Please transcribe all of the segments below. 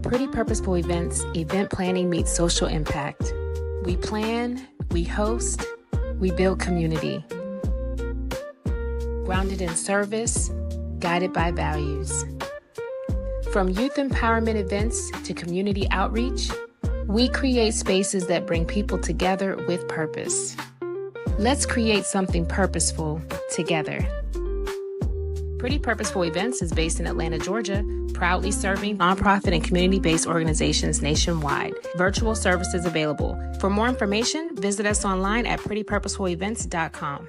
Pretty Purposeful Events, event planning meets social impact. We plan, we host, we build community. Grounded in service, guided by values. From youth empowerment events to community outreach, we create spaces that bring people together with purpose. Let's create something purposeful together. Pretty Purposeful Events is based in Atlanta, Georgia, proudly serving nonprofit and community-based organizations nationwide. Virtual services available. For more information, visit us online at prettypurposefulevents.com.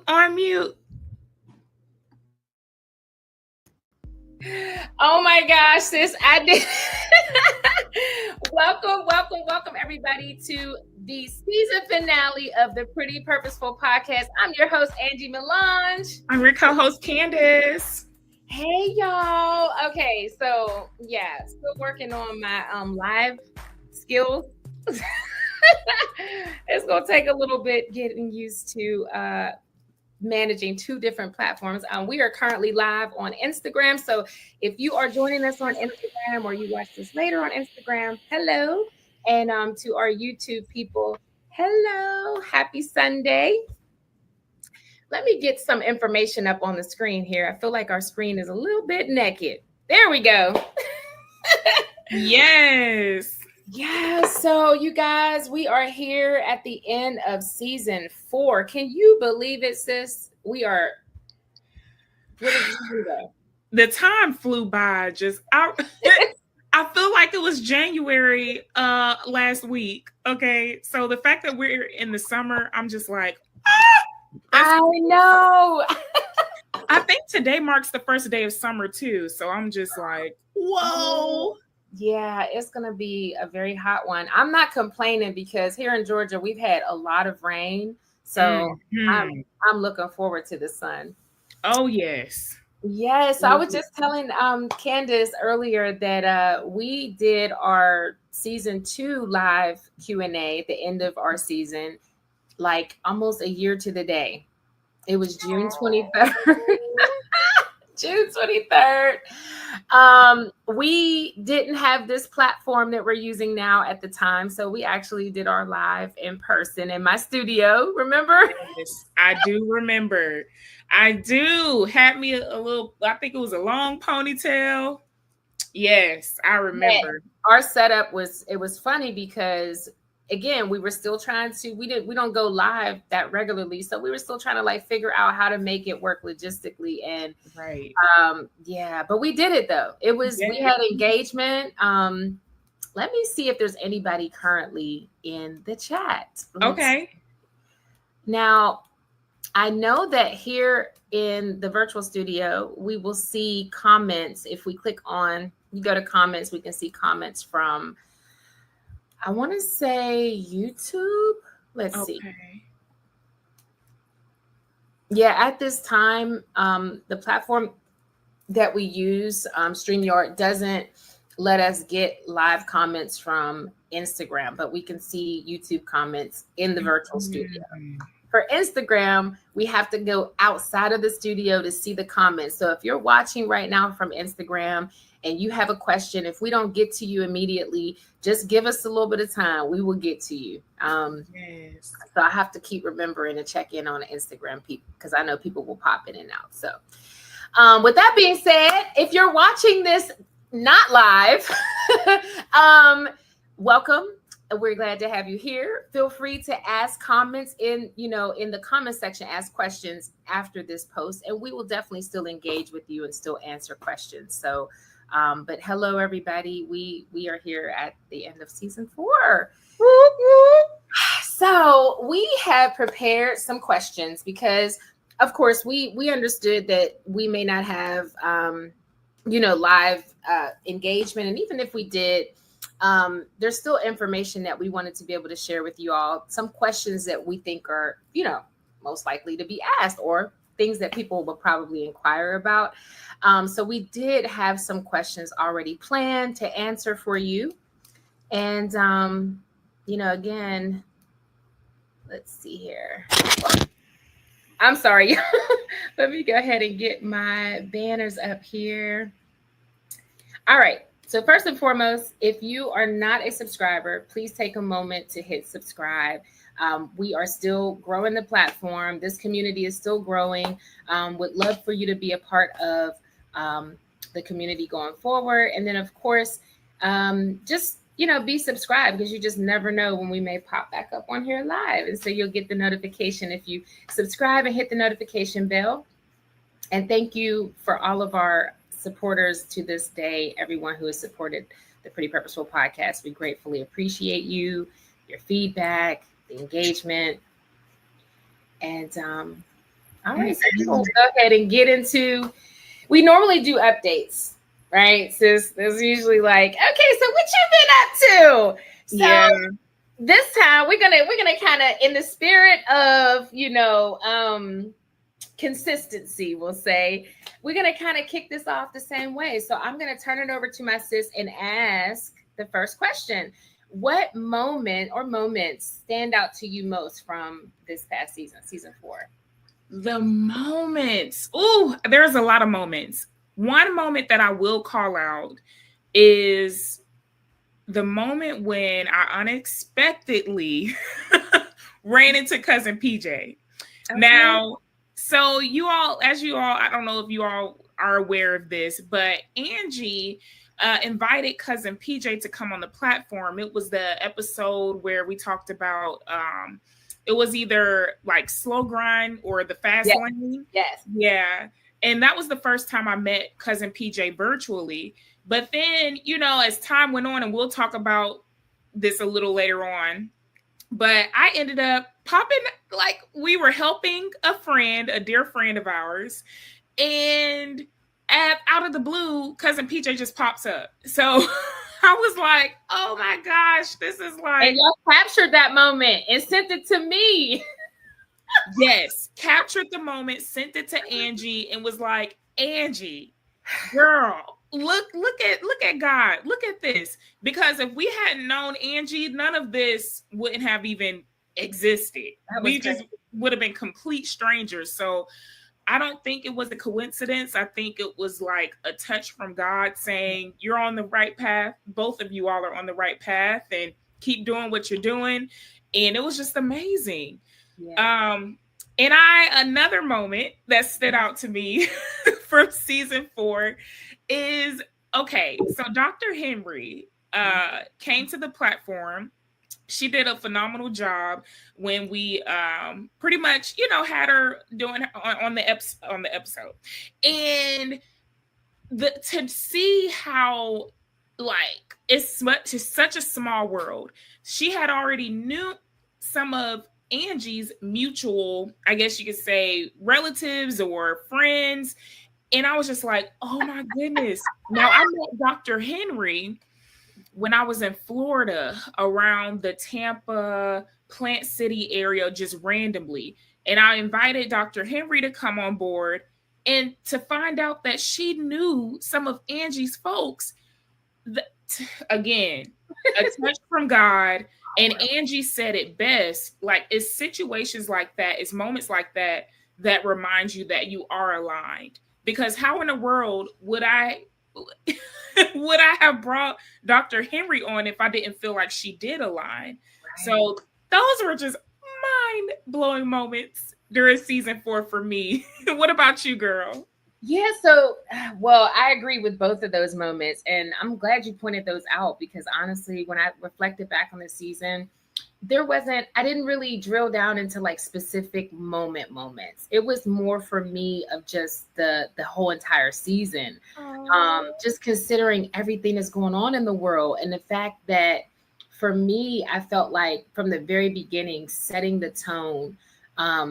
On mute. Oh my gosh, sis, I did. Welcome everybody to the season finale of the Pretty Purposeful podcast. I'm your host, Angee Melange. I'm your co-host, Candace. Hey y'all. Okay, so yeah, still working on my live skills. It's gonna take a little bit getting used to managing two different platforms. We are currently live on Instagram. So if you are joining us on Instagram or you watch this later on Instagram, hello. And to our YouTube people, hello, happy Sunday. Let me get some information up on the screen here. I feel like our screen is a little bit naked. There we go. Yes. Yeah, so you guys, we are here at the end of season 4. Can you believe it, sis? We are. What did you do? The time flew by. I feel like it was January last week. Okay, so the fact that we're in the summer, I'm just like, I know. I think today marks the first day of summer too. So I'm just like, whoa. Yeah, it's going to be a very hot one. I'm not complaining because here in Georgia, we've had a lot of rain. So I'm looking forward to the sun. Oh, yes. Yes. I was just telling Candace earlier that we did our season 2 live Q&A at the end of our season, like almost a year to the day. It was June 23rd. June 23rd. We didn't have this platform that we're using now at the time. So we actually did our live in person in my studio. Remember? Yes, I do remember. I do. Had me a little, I think it was a long ponytail. Yes, I remember. Yeah, our setup was funny because again, we were still trying to, we don't go live that regularly. So we were still trying to like figure out how to make it work logistically. And right. Yeah, but we did it though. It was, we had engagement. Let me see if there's anybody currently in the chat. Okay. Now, I know that here in the virtual studio, we will see comments. If we click on, you go to comments, we can see comments from, I want to say YouTube. Let's see. Yeah, at this time, the platform that we use, StreamYard, doesn't let us get live comments from Instagram, but we can see YouTube comments in the virtual studio. For Instagram, we have to go outside of the studio to see the comments. So if you're watching right now from Instagram and you have a question, if we don't get to you immediately, just give us a little bit of time. We will get to you. Yes. So I have to keep remembering to check in on Instagram people because I know people will pop in and out. So with that being said, if you're watching this not live, welcome. We're glad to have you here. Feel free to ask comments in the comment section, ask questions after this post, and we will definitely still engage with you and still answer questions. So, but hello, everybody. We are here at the end of season 4. Woo! whoop, whoop. So we have prepared some questions because, of course, we understood that we may not have, live engagement. And even if we did, there's still information that we wanted to be able to share with you all. Some questions that we think are, most likely to be asked, or things that people will probably inquire about. So we did have some questions already planned to answer for you. And, again, let's see here. I'm sorry. Let me go ahead and get my banners up here. All right. So first and foremost, if you are not a subscriber, please take a moment to hit subscribe. We are still growing the platform. This community is still growing. Would love for you to be a part of the community going forward. And then, of course, just be subscribed, because you just never know when we may pop back up on here live. And so you'll get the notification if you subscribe and hit the notification bell. And thank you for all of our supporters to this day, everyone who has supported the Pretty Purposeful podcast. We gratefully appreciate you, your feedback, the engagement. And all right, so we'll go ahead and get into, we normally do updates. Right, sis? There's usually like, okay, so what you been up to? So this time we're gonna kind of, in the spirit of consistency, we'll say, we're gonna kind of kick this off the same way. So I'm gonna turn it over to my sis and ask the first question. What moment or moments stand out to you most from this past season 4? The moments. Ooh, there's a lot of moments. One moment that I will call out is the moment when I unexpectedly ran into cousin PJ. Okay. Now, so I don't know if you all are aware of this, but Angee invited cousin PJ to come on the platform. It was the episode where we talked about, it was either like slow grind or the fast lane. Yes. Yeah. And that was the first time I met cousin PJ virtually. But then, as time went on, and we'll talk about this a little later on, but I ended up popping, like we were helping a dear friend of ours. And out of the blue, cousin PJ just pops up. So I was like, oh my gosh, this is like. And y'all captured that moment and sent it to me. Yes, captured the moment, sent it to Angee, and was like, Angee, girl, look at God, look at this. Because if we hadn't known Angee, none of this wouldn't have even existed. We just would have been complete strangers. So I don't think it was a coincidence. I think it was like a touch from God saying, you're on the right path. Both of you all are on the right path, and keep doing what you're doing. And it was just amazing. Yeah. And another moment that stood out to me from season 4 is, okay, so Dr. Henry came to the platform. She did a phenomenal job when we pretty much, had her doing on the episode. And to see how, like, it's such a small world. She had already knew some of Angee's mutual, I guess you could say, relatives or friends. And I was just like, oh my goodness. Now, I met Dr. Henry when I was in Florida around the Tampa, Plant City area, just randomly. And I invited Dr. Henry to come on board, and to find out that she knew some of Angee's folks. Again, a touch from God. And Angee said it best, like, it's situations like that, it's moments like that that remind you that you are aligned. Because how in the world would I have brought Dr. Henry on if I didn't feel like she did align? Right. So those were just mind-blowing moments during season 4 for me. What about you, girl? Yeah, so, well, I agree with both of those moments, and I'm glad you pointed those out, because honestly, when I reflected back on the season, I didn't really drill down into like specific moments. It was more for me of just the whole entire season. Just considering everything that's going on in the world, and the fact that for me, I felt like from the very beginning, setting the tone,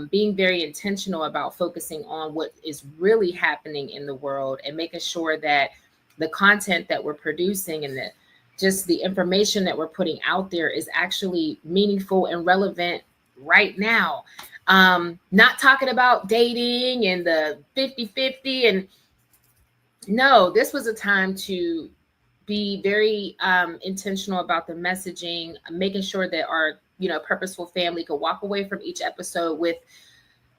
being very intentional about focusing on what is really happening in the world and making sure that the content that we're producing and just the information that we're putting out there is actually meaningful and relevant right now. Not talking about dating and the 50-50. And no, this was a time to be very intentional about the messaging, making sure that our, purposeful family could walk away from each episode with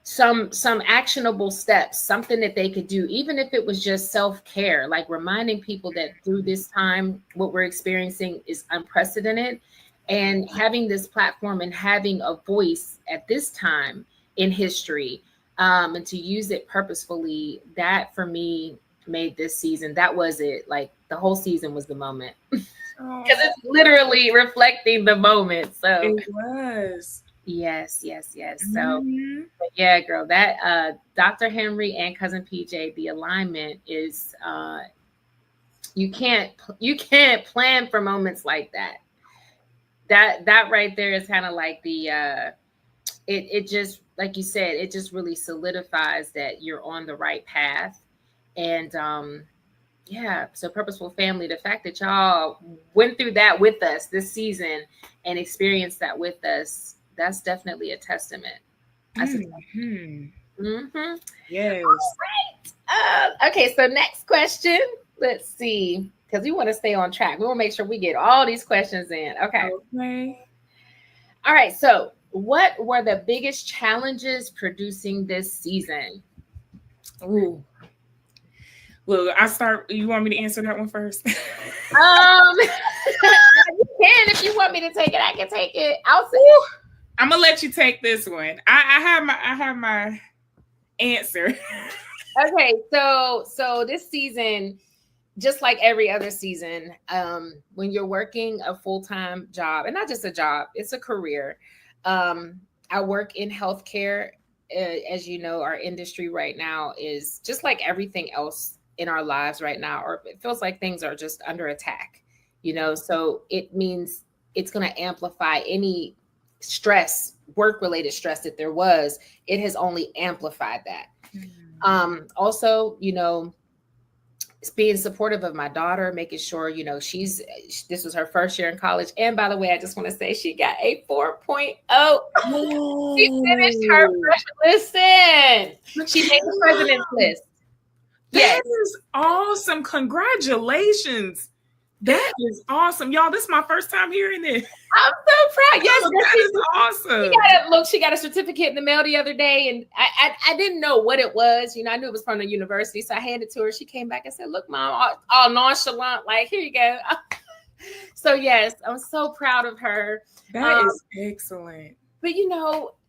some actionable steps, something that they could do, even if it was just self-care, like reminding people that through this time, what we're experiencing is unprecedented, and having this platform and having a voice at this time in history, and to use it purposefully, that for me made this season, that was it. Like the whole season was the moment. Because it's literally reflecting the moment. So it was. Yes. So yeah, girl, that Dr. Henry and Cousin PJ, the alignment is you can't plan for moments like that. That right there is kind of like the it just, like you said, it just really solidifies that you're on the right path. And yeah, so Purposeful Family, the fact that y'all went through that with us this season and experienced that with us, that's definitely a testament. That's a testament. Yes. All right. Okay, so next question. Let's see, because we want to stay on track. We want to make sure we get all these questions in. Okay. All right, so what were the biggest challenges producing this season? Ooh. Well, you want me to answer that one first? You can if you want me to take it. I can take it. I'm gonna let you take this one. I have my answer. Okay, so this season, just like every other season, when you're working a full-time job, and not just a job, it's a career. I work in healthcare. As you know, our industry right now is just like everything else in our lives right now, or it feels like things are just under attack, so it means it's going to amplify any stress, work-related stress that there was. It has only amplified that. Also, being supportive of my daughter, making sure, this was her first year in college. And by the way, I just want to say she got a 4.0. She finished her listen. She made the president's list. That is awesome. Congratulations. That is awesome. Y'all, this is my first time hearing this. I'm so proud. Yes, that is awesome. She got a certificate in the mail the other day, and I didn't know what it was. I knew it was from the university, so I handed it to her. She came back and said, "Look, Mom, all nonchalant, like, here you go." So yes, I'm so proud of her. That is excellent. But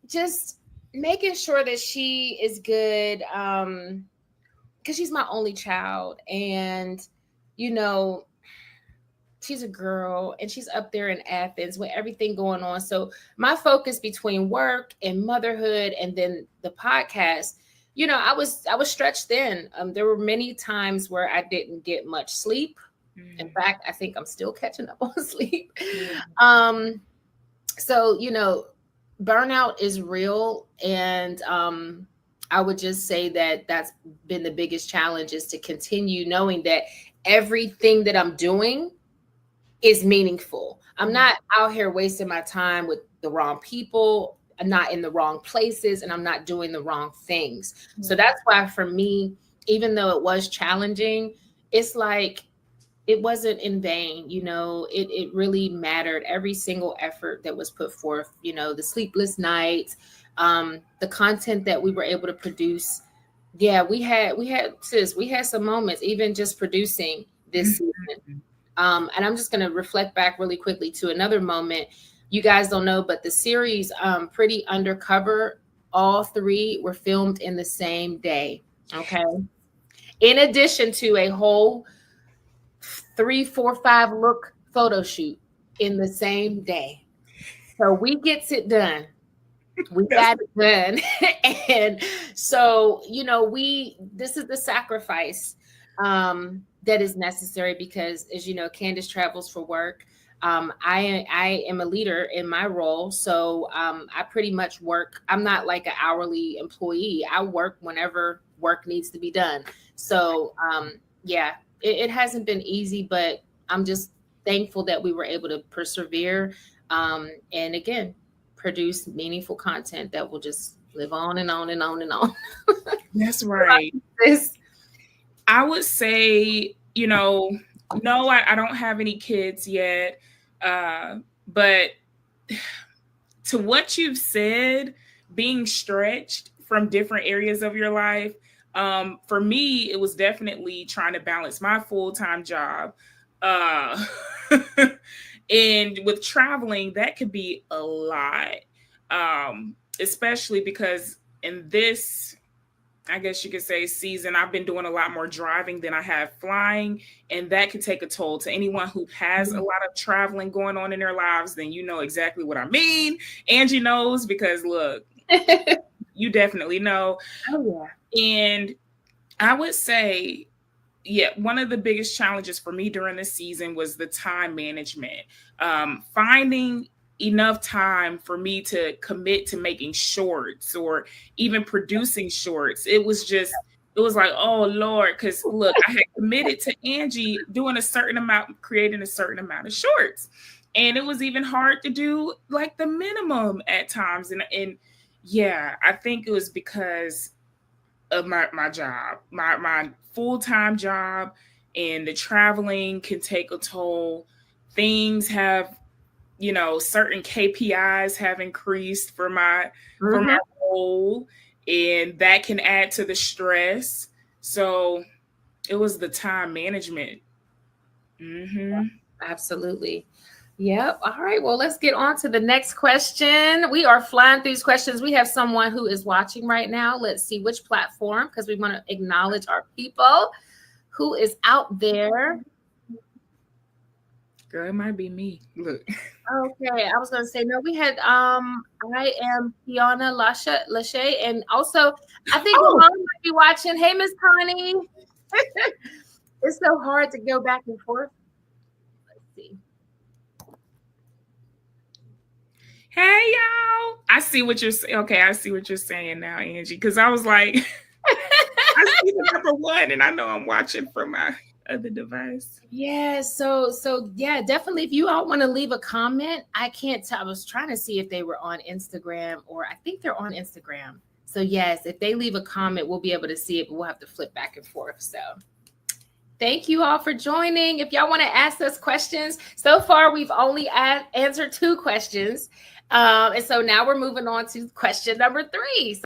just making sure that she is good, because she's my only child, and she's a girl and she's up there in Athens with everything going on. So my focus between work and motherhood and then the podcast, I was stretched thin. There were many times where I didn't get much sleep. In fact, I think I'm still catching up on sleep. So, burnout is real. And I would just say that that's been the biggest challenge, is to continue knowing that everything that I'm doing is meaningful. I'm not out here wasting my time with the wrong people. I'm not in the wrong places, and I'm not doing the wrong things. So that's why for me, even though it was challenging, it's like, it wasn't in vain. It really mattered. Every single effort that was put forth, the sleepless nights, the content that we were able to produce. Yeah, we had some moments, even just producing this season. And I'm just going to reflect back really quickly to another moment. You guys don't know, but the series Pretty Undercover, all three were filmed in the same day. Okay. In addition to a whole 3, 4, 5 look photo shoot in the same day. So we gets it done. We got it done. And so, this is the sacrifice that is necessary, because, as you know, Candace travels for work. I am a leader in my role. So I pretty much work. I'm not like an hourly employee. I work whenever work needs to be done. So yeah, it hasn't been easy, but I'm just thankful that we were able to persevere. And again, produce meaningful content that will just live on and on and on and on. That's right. I would say, no, I don't have any kids yet. But to what you've said, being stretched from different areas of your life, for me, it was definitely trying to balance my full-time job. And with traveling, that could be a lot, especially because in this, I guess you could say, season, I've been doing a lot more driving than I have flying, and that could take a toll. To anyone who has a lot of traveling going on in their lives, then you know exactly what I mean. Angee knows, because look, you definitely know. Oh, yeah. And I would say, yeah, one of the biggest challenges for me during this season was the time management. Finding enough time for me to commit to making shorts or even producing shorts. It was like, oh Lord, because look, I had committed to Angee doing a certain amount, creating a certain amount of shorts. And it was even hard to do like the minimum at times. And yeah, I think it was because of my job, my full-time job, and the traveling can take a toll. Things have, certain KPIs have increased for my role, and that can add to the stress. So it was the time management. Absolutely. Yep. All right. Well, let's get on to the next question. We are flying through these questions. We have someone who is watching right now. Let's see which platform, because we want to acknowledge our people who is out there. Girl, it might be me. Look. Okay, I was gonna say no. We had I am Tiana Lachey, and also I think Ramon might be watching. Hey, Miss Connie. It's so hard to go back and forth. Let's see. Hey y'all! I see what you're saying. Okay, I see what you're saying now, Angee. Because I was like, I see the number one, and I know I'm watching from my other device. Yeah, so yeah, definitely. If you all want to leave a comment, I can't tell. I was trying to see if they were on Instagram, or I think they're on Instagram. So yes, if they leave a comment, we'll be able to see it, but we'll have to flip back and forth. So thank you all for joining. If y'all want to ask us questions, so far we've only answered 2 questions. And so now we're moving on to question number 3.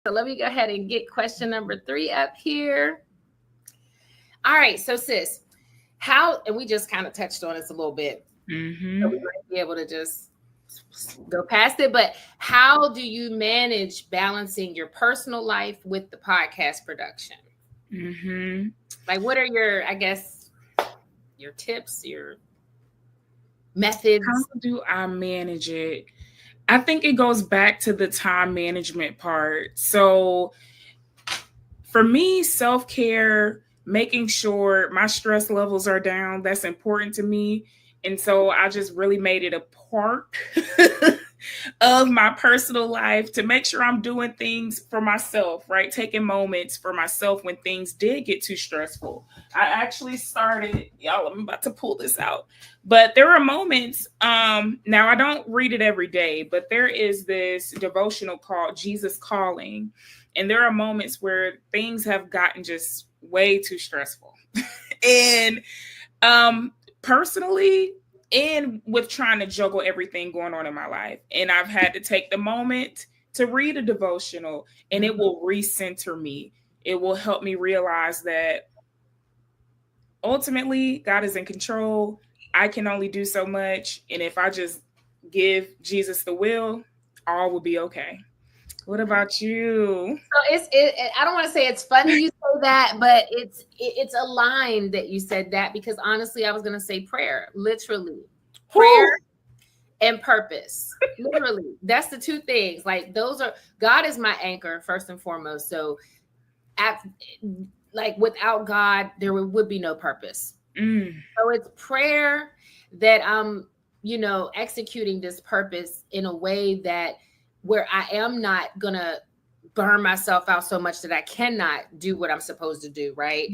So let me go ahead and get question number 3 up here. All right, so sis, and we just kind of touched on this a little bit. So we might be able to just go past it, but how do you manage balancing your personal life with the podcast production? Like, what are your, I guess, your tips, your methods? How do I manage it? I think it goes back to the time management part. So for me, self-care, making sure my stress levels are down, that's important to me. And so I just really made it a part of my personal life to make sure I'm doing things for myself, right? Taking moments for myself when things did get too stressful. I actually started, y'all, I'm about to pull this out, but there are moments, now I don't read it every day, but there is this devotional called Jesus Calling. And there are moments where things have gotten just way too stressful. And personally, and with trying to juggle everything going on in my life. And I've had to take the moment to read a devotional, and it will recenter me. It will help me realize that ultimately God is in control. I can only do so much. And if I just give Jesus the will, all will be okay. What about you? So I don't want to say it's funny you say that, but it's aligned that you said that, because honestly, I was going to say prayer, literally. Prayer and purpose. Literally. That's the two things. Like God is my anchor first and foremost. So without God, there would be no purpose. So it's prayer that I'm, executing this purpose in a way that where I am not going to burn myself out so much that I cannot do what I'm supposed to do. Right.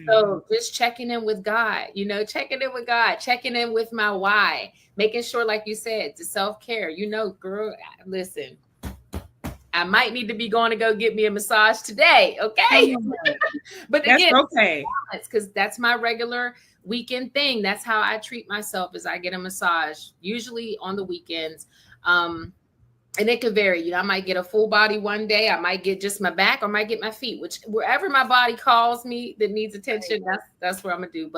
So just checking in with God, checking in with my why, making sure, like you said, the self-care, girl, listen, I might need to be going to go get me a massage today. Okay. But that's again, okay. Because that's my regular weekend thing. That's how I treat myself, is I get a massage usually on the weekends. And it could vary. I might get a full body one day. I might get just my back, or might get my feet, which wherever my body calls me that needs attention, that's what I'm gonna do.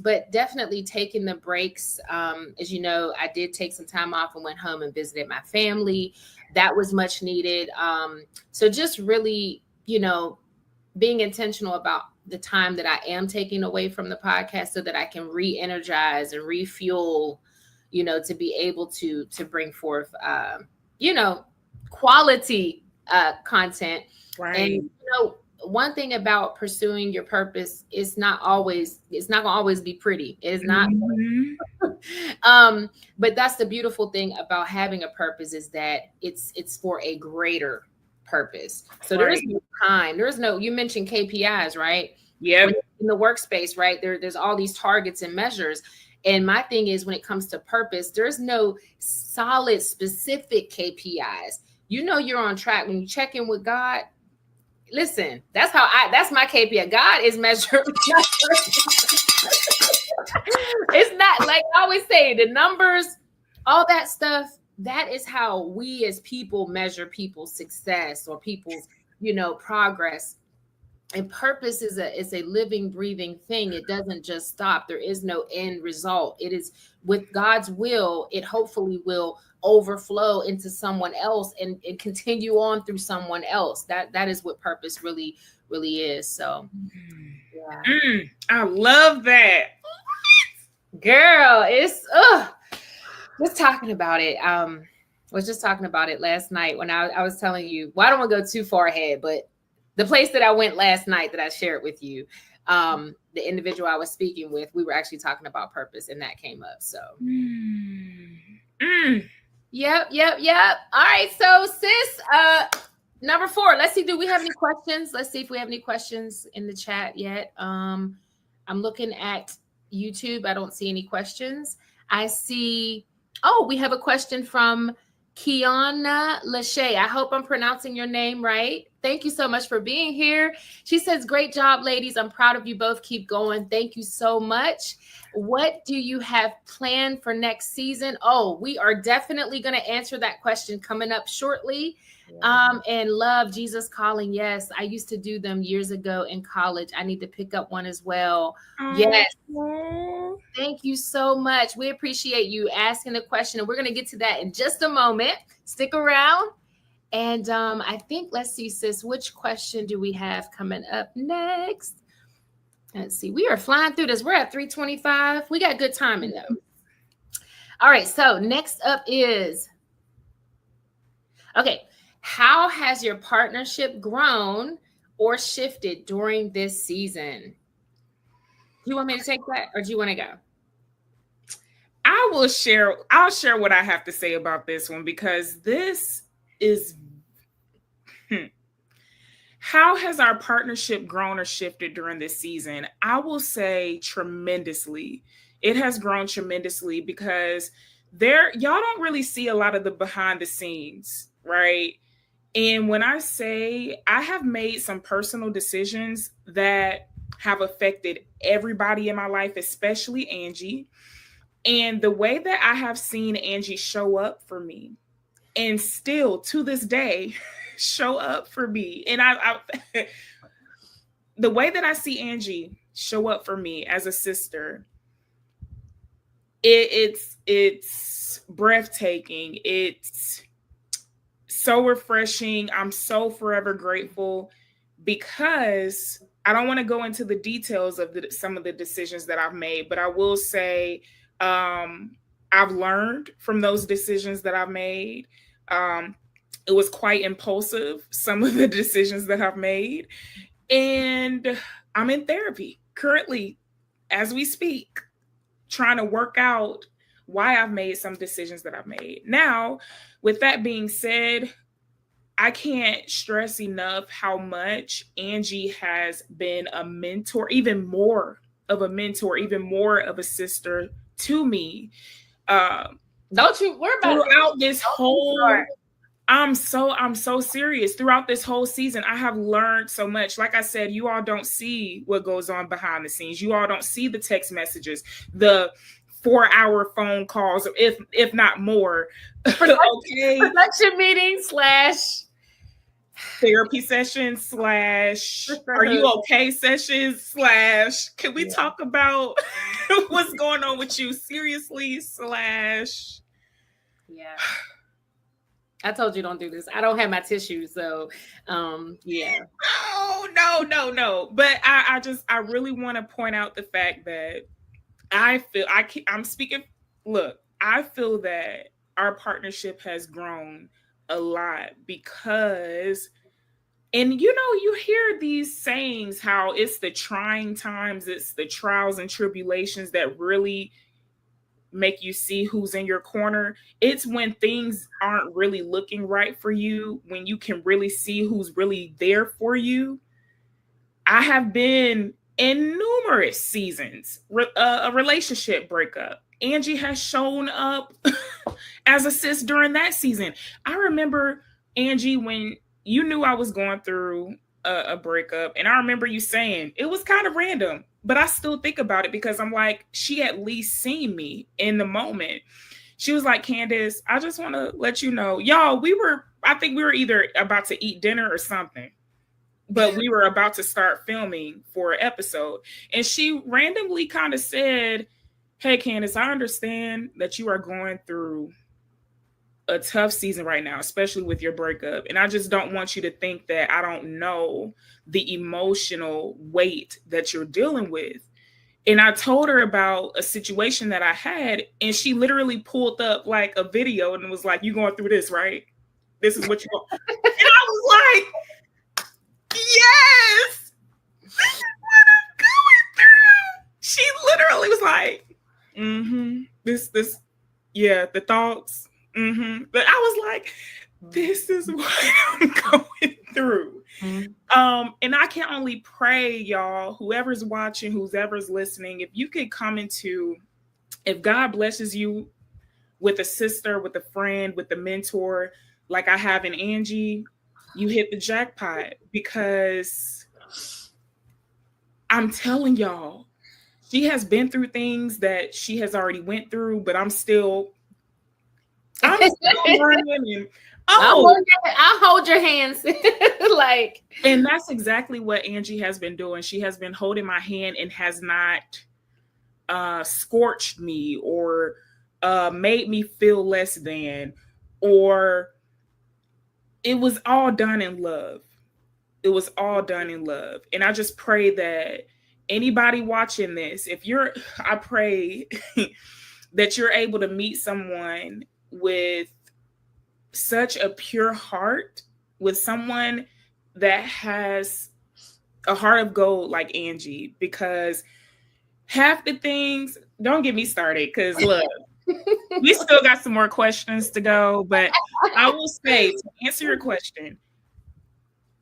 But definitely taking the breaks. As you know, I did take some time off and went home and visited my family. That was much needed. So just really, being intentional about the time that I am taking away from the podcast, so that I can re-energize and refuel, to be able to bring forth, quality content. Right. And, one thing about pursuing your purpose is it's not going to always be pretty. It is not. But that's the beautiful thing about having a purpose, is that it's for a greater purpose. So there is no time. You mentioned KPIs, right? Yeah. In the workspace, right? There's all these targets and measures. And my thing is, when it comes to purpose, there's no solid, specific KPIs. You're on track when you check in with God. Listen, that's my KPI. God is measured. It's not, like I always say, the numbers, all that stuff. That is how we as people measure people's success or people's, progress. And purpose is a living, breathing thing. It doesn't just stop. There is no end result. It is, with God's will, it hopefully will overflow into someone else and continue on through someone else. That is what purpose really, really is. So yeah. I love that. Girl, it's just talking about it. Was just talking about it last night when I was telling you, well, I don't want to go too far ahead, but the place that I went last night that I shared with you, the individual I was speaking with, we were actually talking about purpose, and that came up. So Yep. All right. So sis, number 4, let's see. Do we have any questions? Let's see if we have any questions in the chat yet. I'm looking at YouTube. I don't see any questions. I see, we have a question from Kiana Lachey. I hope I'm pronouncing your name right. Thank you so much for being here. She says, great job, ladies. I'm proud of you both. Keep going. Thank you so much. What do you have planned for next season? We are definitely going to answer that question coming up shortly. And love Jesus Calling. Yes, I used to do them years ago in college. I need to pick up one as well. Yes. Thank you so much. We appreciate you asking the question, and we're going to get to that in just a moment. Stick around. And I think, let's see, sis, which question do we have coming up next? Let's see. We are flying through this. We're at 3:25. We got good timing, though. All right. So next up is, how has your partnership grown or shifted during this season? Do you want me to take that, or do you want to go? I I'll share what I have to say about this one, because this is how has our partnership grown or shifted during this season? I will say tremendously. It has grown tremendously because y'all don't really see a lot of the behind the scenes, right? And when I say I have made some personal decisions that have affected everybody in my life, especially Angee. And the way that I have seen Angee show up for me, and still to this day show up for me, and I the way that I see Angee show up for me as a sister, it's breathtaking. It's so refreshing. I'm so forever grateful, because I don't want to go into the details of some of the decisions that I've made, but I will say I've learned from those decisions that I've made. It was quite impulsive, some of the decisions that I've made. And I'm in therapy currently, as we speak, trying to work out why I've made some decisions that I've made. Now, with that being said, I can't stress enough how much Angee has been a mentor, even more of a mentor, even more of a sister to me. Don't you worry about throughout this whole. I'm so serious. Throughout this whole season, I have learned so much. Like I said, you all don't see what goes on behind the scenes. You all don't see the text messages, the 4-hour phone calls, if not more. Okay. Production meeting / therapy sessions / are you okay sessions / can we talk about what's going on with you seriously / yeah. I told you don't do this. I don't have my tissue, so yeah. No. But I really want to point out the fact that I feel I'm speaking. Look, I feel that our partnership has grown a lot because, and you hear these sayings, how it's the trying times, it's the trials and tribulations that really make you see who's in your corner. It's when things aren't really looking right for you, when you can really see who's really there for you. I have been in numerous seasons, a relationship breakup. Angee has shown up as a sis during that season. I remember, Angee, when you knew I was going through a breakup, and I remember you saying it was kind of random, but I still think about it because I'm like, she at least seen me in the moment. She was like, Candace, I just want to let you know, y'all, I think we were either about to eat dinner or something, but we were about to start filming for an episode. And she randomly kind of said, hey, Candace, I understand that you are going through a tough season right now, especially with your breakup. And I just don't want you to think that I don't know the emotional weight that you're dealing with. And I told her about a situation that I had, and she literally pulled up like a video and was like, you going through this, right? This is what you want. And I was like, yes, this is what I'm going through. She literally was like, this, yeah, the thoughts. But I was like, this is what I'm going through. And I can only pray, y'all, whoever's watching, whoever's listening, if you could come into, if God blesses you with a sister, with a friend, with a mentor, like I have in Angee, you hit the jackpot, because I'm telling y'all, she has been through things that she has already went through, but I'm still learning. I'll hold your hands. Like, and that's exactly what Angee has been doing. She has been holding my hand and has not scorched me or made me feel less than, or it was all done in love. It was all done in love. And I just pray that anybody watching this, I pray that you're able to meet someone with such a pure heart, with someone that has a heart of gold like Angee, because half the things, don't get me started, because look, We still got some more questions to go, but I will say, to answer your question,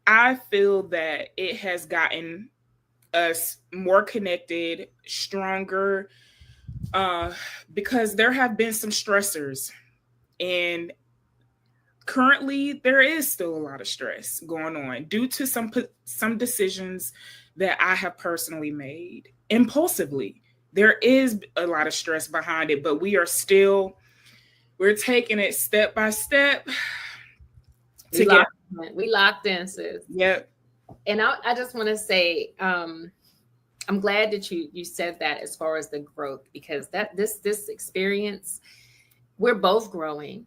I feel that it has gotten us more connected, stronger, because there have been some stressors, and currently there is still a lot of stress going on due to some decisions that I have personally made impulsively. There is a lot of stress behind it, but we're taking it step by step to get. We locked in, sis. Yep. And I just want to say, I'm glad that you said that as far as the growth, because this experience, we're both growing.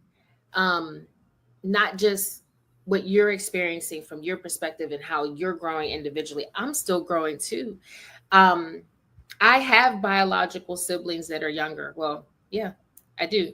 Not just what you're experiencing from your perspective and how you're growing individually. I'm still growing too. I have biological siblings that are younger. Well, yeah, I do.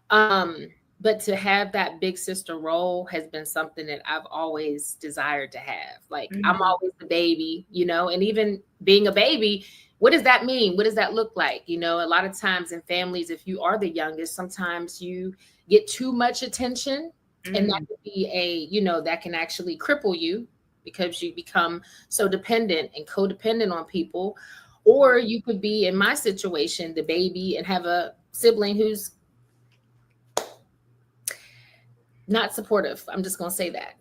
But to have that big sister role has been something that I've always desired to have. Like, I'm always the baby, and even being a baby, what does that mean? What does that look like? A lot of times in families, if you are the youngest, sometimes you get too much attention, and that could be that can actually cripple you because you become so dependent and codependent on people. Or you could be, in my situation, the baby and have a sibling who's not supportive. I'm just going to say that.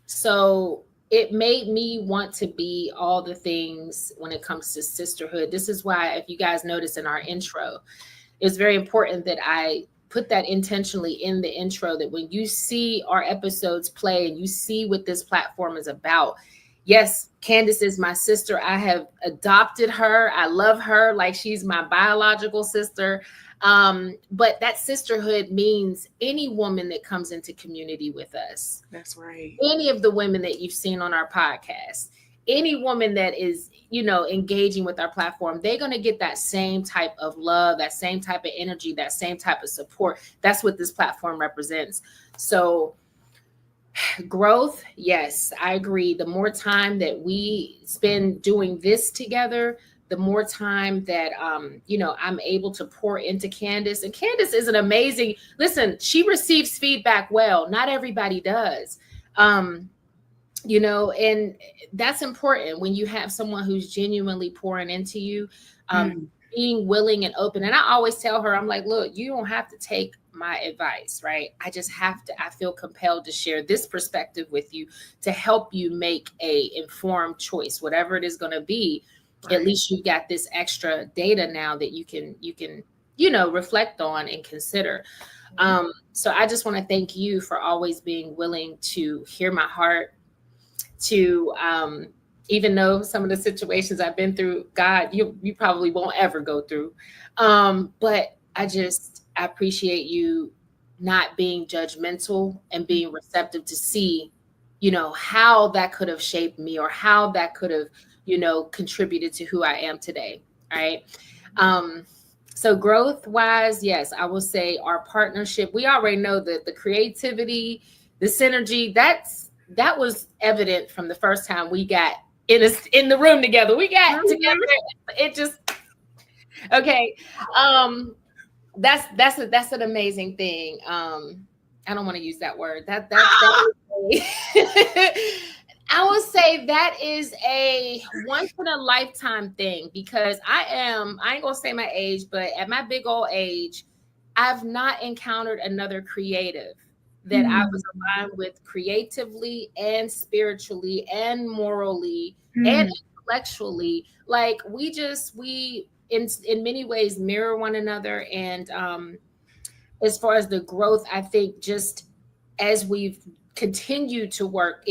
So it made me want to be all the things when it comes to sisterhood. This is why, if you guys notice in our intro, it's very important that I put that intentionally in the intro, that when you see our episodes play and you see what this platform is about, yes, Candace is my sister. I have adopted her. I love her like she's my biological sister. But that sisterhood means any woman that comes into community with us. That's right. Any of the women that you've seen on our podcast, any woman that is, engaging with our platform, they're going to get that same type of love, that same type of energy, that same type of support. That's what this platform represents. So growth, yes, I agree. The more time that we spend doing this together, the more time that, I'm able to pour into Candace. And Candace is an amazing, listen, she receives feedback well. Not everybody does. And that's important when you have someone who's genuinely pouring into you, being willing and open. And I always tell her, I'm like, look, you don't have to take my advice, right? I feel compelled to share this perspective with you to help you make a informed choice, whatever it is going to be. Right. At least you've got this extra data now that you can, reflect on and consider. So I just want to thank you for always being willing to hear my heart, to, even though some of the situations I've been through, God, you probably won't ever go through. But I appreciate you not being judgmental and being receptive to see, how that could have shaped me or how that could have, contributed to who I am today. All right. So growth wise, yes, I will say our partnership, we already know that the creativity, the synergy, that was evident from the first time we got in the room together. We got together. It just, okay. That's an amazing thing. I don't want to use that word. I would say that is a once in a lifetime thing, because I ain't gonna say my age, but at my big old age, I've not encountered another creative that I was aligned with creatively and spiritually and morally and intellectually. Like we in many ways mirror one another. And as far as the growth, I think just as we've continued to work,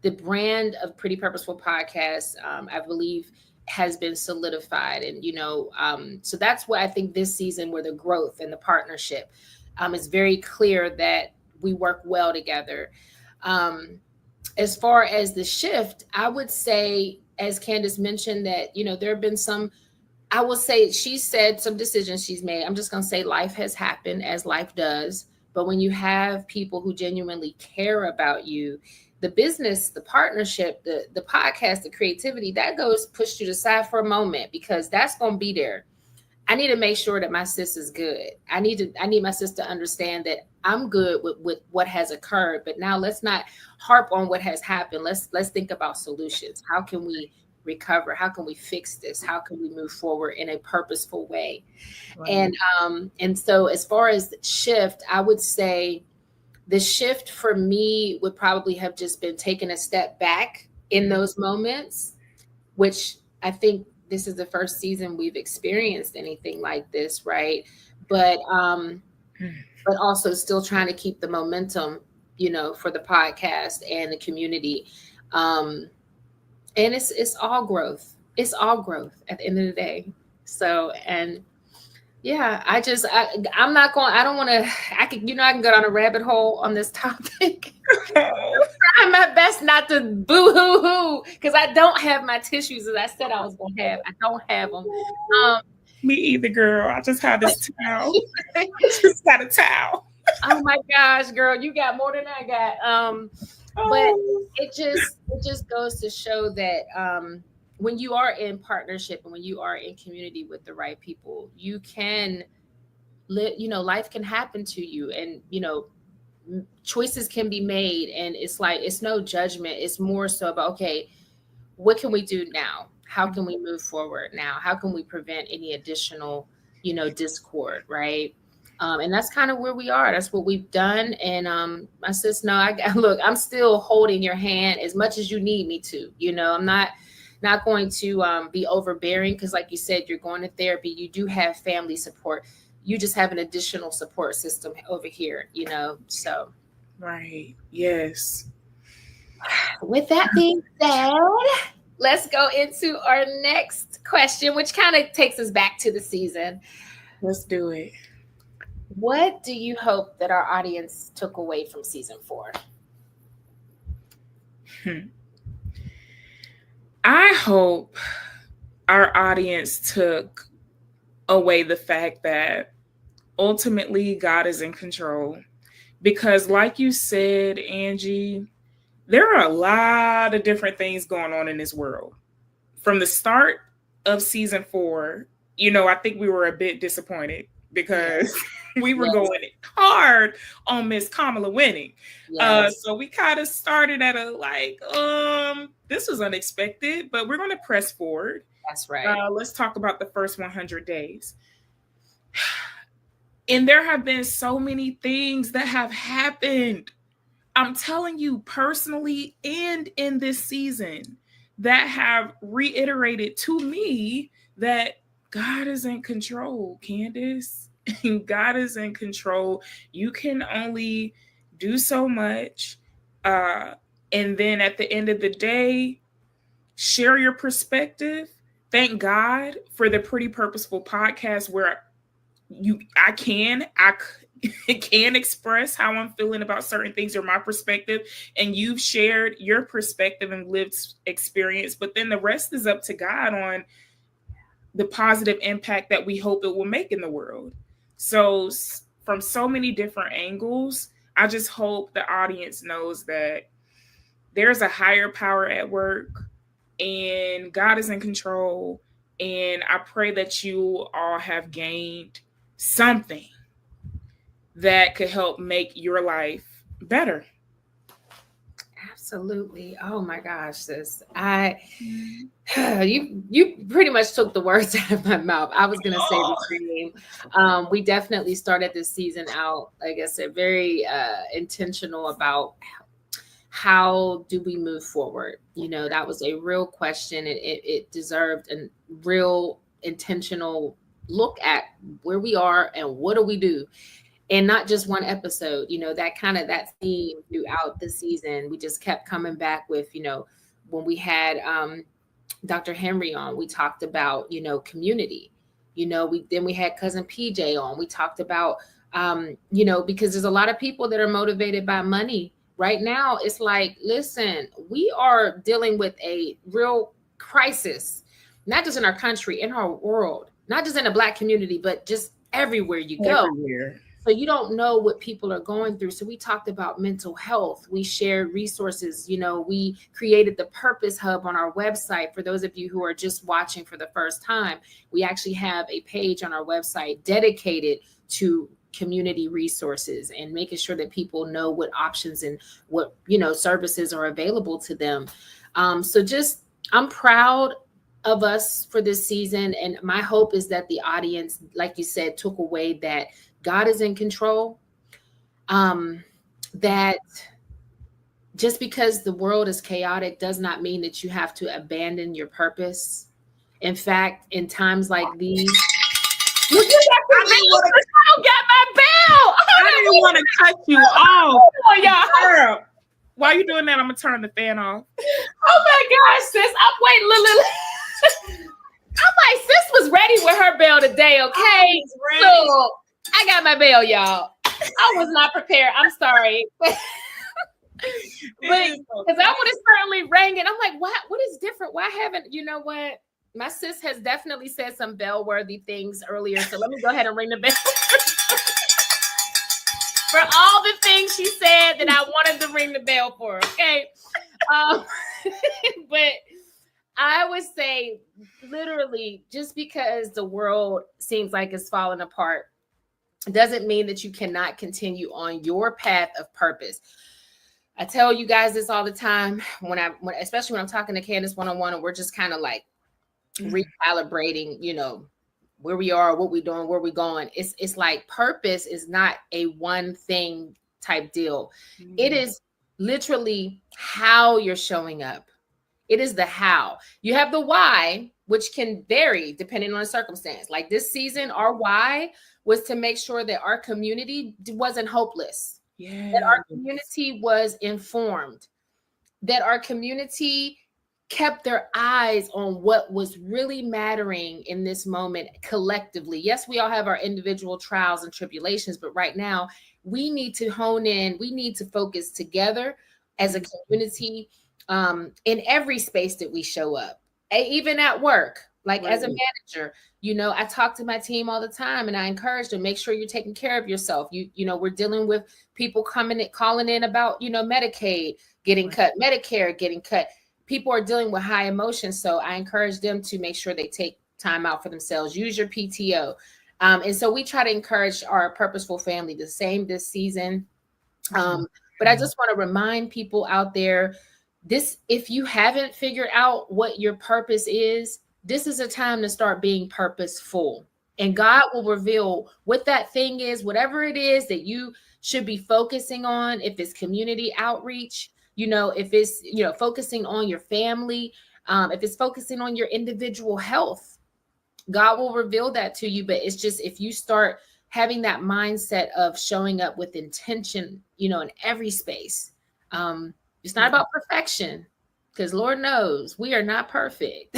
the brand of Pretty Purposeful Podcast, I believe, has been solidified. And, so that's what I think this season, where the growth and the partnership is very clear that we work well together. As far as the shift, I would say, as Candace mentioned, that, there have been I will say she said some decisions she's made. I'm just going to say life has happened, as life does. But when you have people who genuinely care about you, the business, the partnership, the podcast, the creativity, that goes pushed to the side for a moment, because that's going to be there. I need to make sure that my sis is good. I need my sis to understand that I'm good with what has occurred, but now let's not harp on what has happened. Let's think about solutions. How can we recover? How can we fix this? How can we move forward in a purposeful way? Right. And so as far as the shift, I would say the shift for me would probably have just been taking a step back in those moments, which I think this is the first season we've experienced anything like this, right? But also still trying to keep the momentum, for the podcast and the community. And it's all growth. It's all growth at the end of the day. So, and yeah, I don't want to, I can go down a rabbit hole on this topic. I'm trying my best not to boo-hoo-hoo because I don't have my tissues as I said I was going to have. I don't have them. Me either, girl. I just have this towel. I just got a towel. Oh my gosh, girl, you got more than I got. But it just goes to show that when you are in partnership and when you are in community with the right people, you can life can happen to you, and choices can be made, and it's no judgment. It's more so about, okay, what can we do now? How can we move forward now? How can we prevent any additional, discord, right? And that's kind of where we are. That's what we've done. And my sis, look, I'm still holding your hand as much as you need me to. I'm not going to be overbearing because, like you said, you're going to therapy. You do have family support. You just have an additional support system over here, so. Right. Yes. With that being said, let's go into our next question, which kind of takes us back to the season. Let's do it. What do you hope that our audience took away from season 4? I hope our audience took away the fact that ultimately God is in control. Because like you said, Angee, there are a lot of different things going on in this world. From the start of season 4, I think we were a bit disappointed because we were going hard on Miss Kamala winning. Yes. So we kind of started at this was unexpected, but we're going to press forward. That's right. Let's talk about the first 100 days. And there have been so many things that have happened. I'm telling you personally and in this season that have reiterated to me that God is in control, Candace. God is in control. You can only do so much. And then at the end of the day, share your perspective. Thank God for the Pretty Purposeful podcast where I can express how I'm feeling about certain things or my perspective, and you've shared your perspective and lived experience, but then the rest is up to God on the positive impact that we hope it will make in the world. So from so many different angles, I just hope the audience knows that there's a higher power at work and God is in control. And I pray that you all have gained something that could help make your life better. Absolutely. Oh my gosh, sis. You pretty much took the words out of my mouth. I was going to say the same. We definitely started this season out, like I said, very intentional about how do we move forward? That was a real question. It deserved a real intentional look at where we are and what do we do? And not just one episode, that theme throughout the season. We just kept coming back with, when we had Dr. Henry on, we talked about, community. Then we had Cousin PJ on. We talked about, because there's a lot of people that are motivated by money. Right now, it's like, listen, we are dealing with a real crisis, not just in our country, in our world, not just in the Black community, but just everywhere you go. Everywhere. So you don't know what people are going through. So we talked about mental health. We shared resources. We created the Purpose Hub on our website. For those of you who are just watching for the first time, we actually have a page on our website dedicated to community resources and making sure that people know what options and what, services are available to them. I'm proud of us for this season. And my hope is that the audience, like you said, took away that God is in control. That just because the world is chaotic does not mean that you have to abandon your purpose. In fact, in times like these, I got my bell. I didn't want to cut you off. Oh, y'all. While you doing that, I'm gonna turn the fan off. Oh my gosh, sis! I'm waiting. I'm like, sis was ready with her bell today. Okay, so I got my bell, y'all. I was not prepared. I'm sorry, but because I would have certainly rang it. I'm like, what is different? Why haven't you know what? My sis has definitely said some bell-worthy things earlier, so let me go ahead and ring the bell. For all the things she said that I wanted to ring the bell for, okay? But I would say, literally, just because the world seems like it's falling apart doesn't mean that you cannot continue on your path of purpose. I tell you guys this all the time, especially when I'm talking to Candace one-on-one, and we're just kind of like recalibrating, where we are, what we're doing, where we're going. It's like purpose is not a one thing type deal. Mm-hmm. It is literally how you're showing up. It is the how. You have the why, which can vary depending on the circumstance. Like this season, our why was to make sure that our community wasn't hopeless, that our community was informed, that our community kept their eyes on what was really mattering in this moment collectively. Yes, we all have our individual trials and tribulations, but right now we need to hone in. We need to focus together as a community in every space that we show up, even at work. Like as a manager, I talk to my team all the time and I encourage them, make sure you're taking care of yourself. We're dealing with people calling in about, Medicaid getting cut, Medicare getting cut. People are dealing with high emotions. So I encourage them to make sure they take time out for themselves, use your PTO. And so we try to encourage our Purposeful family the same this season. But I just want to remind people out there, if you haven't figured out what your purpose is, this is a time to start being purposeful. And God will reveal what that thing is, whatever it is that you should be focusing on. If it's community outreach, if it's, focusing on your family, if it's focusing on your individual health, God will reveal that to you. But it's just, if you start having that mindset of showing up with intention, in every space, it's not about perfection, because Lord knows we are not perfect.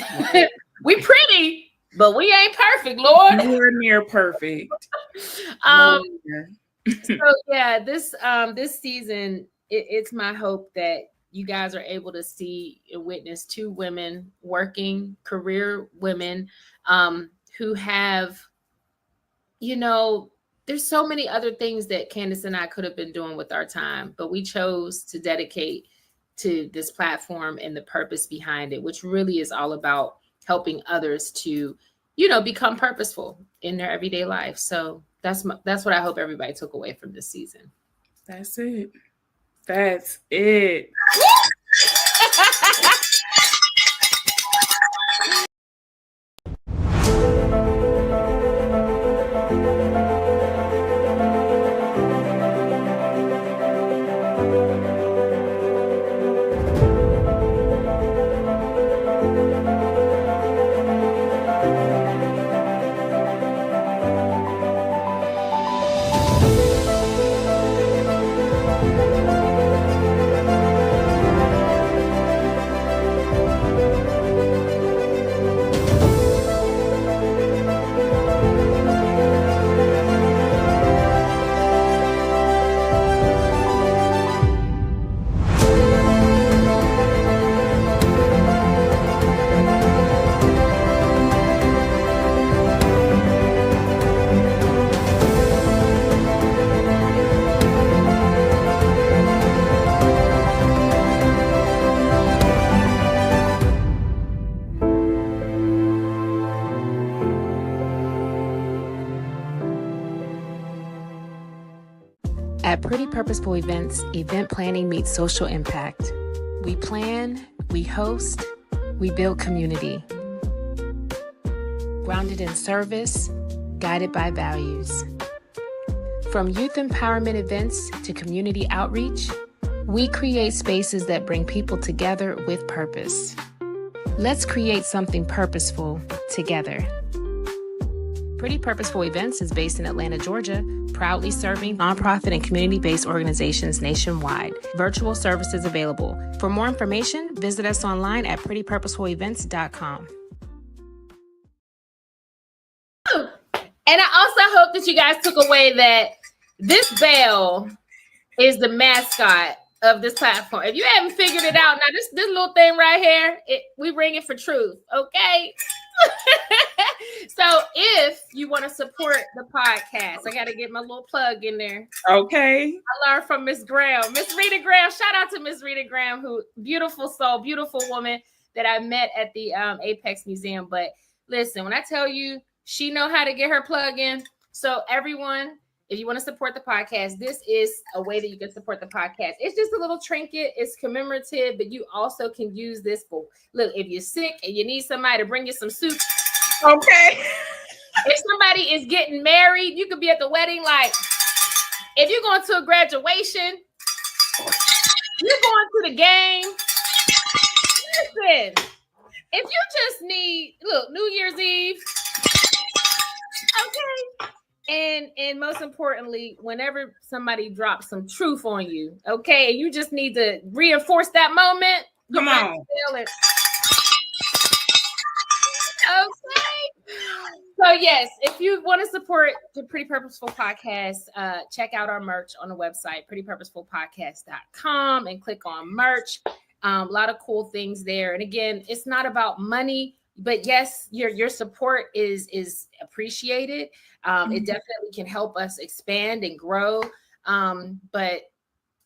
We pretty, but we ain't perfect, Lord. We're near perfect. So yeah, this season, it's my hope that you guys are able to see and witness two women, working career women, who have, there's so many other things that Candace and I could have been doing with our time, but we chose to dedicate to this platform and the purpose behind it, which really is all about helping others to, become purposeful in their everyday life. So that's what I hope everybody took away from this season. That's it. That's it. At Pretty Purposeful Events, event planning meets social impact. We plan, we host, we build community. Grounded in service, guided by values. From youth empowerment events to community outreach, we create spaces that bring people together with purpose. Let's create something purposeful together. Pretty Purposeful Events is based in Atlanta, Georgia, proudly serving nonprofit and community-based organizations nationwide. Virtual services available. For more information, visit us online at prettypurposefulevents.com. And I also hope that you guys took away that this bell is the mascot of this platform. If you haven't figured it out, now this little thing right here, we ring it for truth, okay? So if you want to support the podcast, I got to get my little plug in there. Okay. I learned from Miss Graham. Miss Rita Graham. Shout out to Miss Rita Graham, who beautiful soul, beautiful woman that I met at the Apex Museum. But listen, when I tell you, she know how to get her plug in. So everyone, if you want to support the podcast, this is a way that you can support the podcast. It's just a little trinket. It's commemorative, but you also can use this for, look, if you're sick and you need somebody to bring you some soup. Okay. If somebody is getting married, you could be at the wedding. Like, if you're going to a graduation, you're going to the game. Listen, if you just need, look, New Year's Eve, okay. And most importantly, whenever somebody drops some truth on you, okay, you just need to reinforce that moment. Come on. Feel it. Okay. So yes, if you want to support the Pretty Purposeful Podcast, check out our merch on the website, prettypurposefulpodcast.com, and click on merch. A lot of cool things there. And again, it's not about money, but yes, your support is appreciated. It definitely can help us expand and grow. But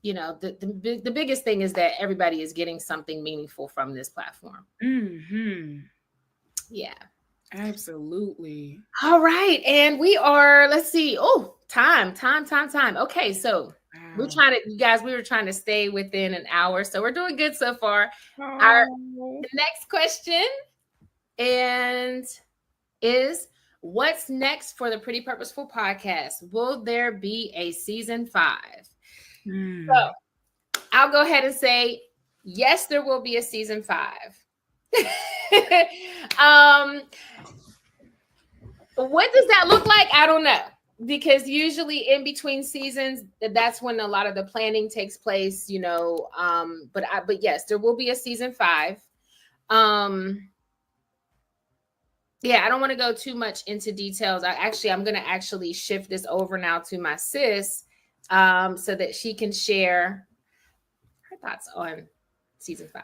you know, the biggest thing is that everybody is getting something meaningful from this platform. Mm-hmm. Yeah, absolutely. All right. And we are, let's see. Oh, time. Okay. So we're trying to, you guys, we were trying to stay within an hour. So we're doing good so far. Our next question is what's next for the Pretty Purposeful Podcast? Will there be a season 5? So I'll go ahead and say, yes, there will be a season 5. What does that look like? I don't know, because usually in between seasons, that's when a lot of the planning takes place, you know. But yes, there will be a season 5. Yeah, I don't want to go too much into details. I'm going to actually shift this over now to my sis, so that she can share her thoughts on season 5.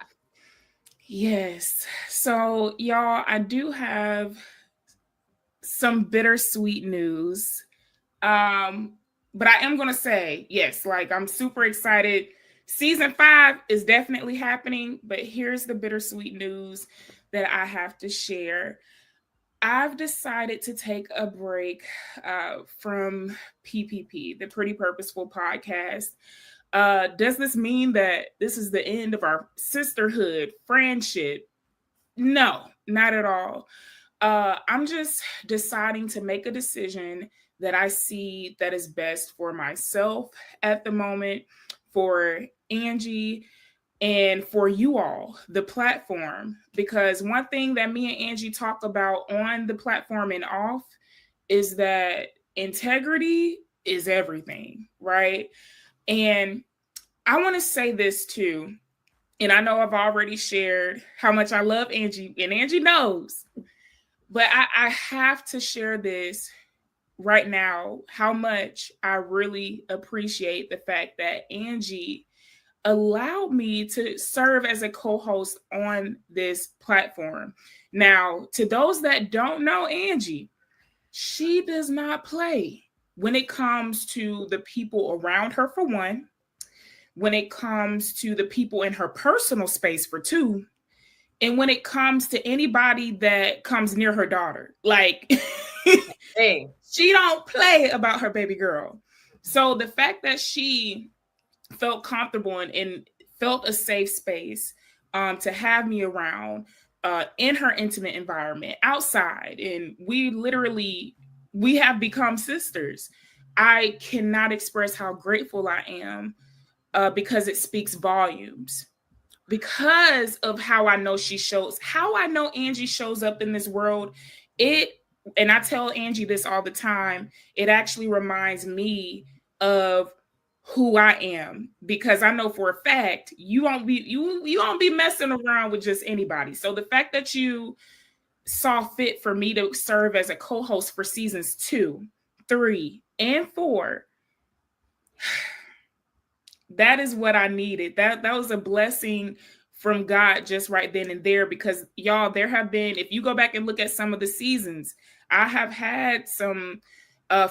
Yes. So y'all, I do have some bittersweet news. But I am going to say, yes, like I'm super excited. Season 5 is definitely happening, but here's the bittersweet news that I have to share. I've decided to take a break from PPP, the Pretty Purposeful Podcast. Does this mean that this is the end of our sisterhood, friendship? No, not at all. I'm just deciding to make a decision that I see that is best for myself at the moment, for Angee, and for you all, the platform. Because one thing that me and Angee talk about on the platform and off is that integrity is everything, right? And I want to say this too, and I know I've already shared how much I love Angee, and Angee knows, but I have to share this right now, how much I really appreciate the fact that Angee allowed me to serve as a co-host on this platform. Now, to those that don't know Angee, she does not play when it comes to the people around her, for one, when it comes to the people in her personal space, for two, and when it comes to anybody that comes near her daughter. Like, hey, she don't play about her baby girl. So the fact that she felt comfortable and felt a safe space to have me around in her intimate environment outside, and we have become sisters. I cannot express how grateful I am because it speaks volumes. Because of how I know Angee shows up in this world, and I tell Angee this all the time, it actually reminds me of who I am, because I know for a fact you won't be messing around with just anybody. So the fact that you saw fit for me to serve as a co-host for seasons 2, 3, and 4, that is what I needed. That was a blessing from God just right then and there, because y'all, there have been, if you go back and look at some of the seasons, I have had some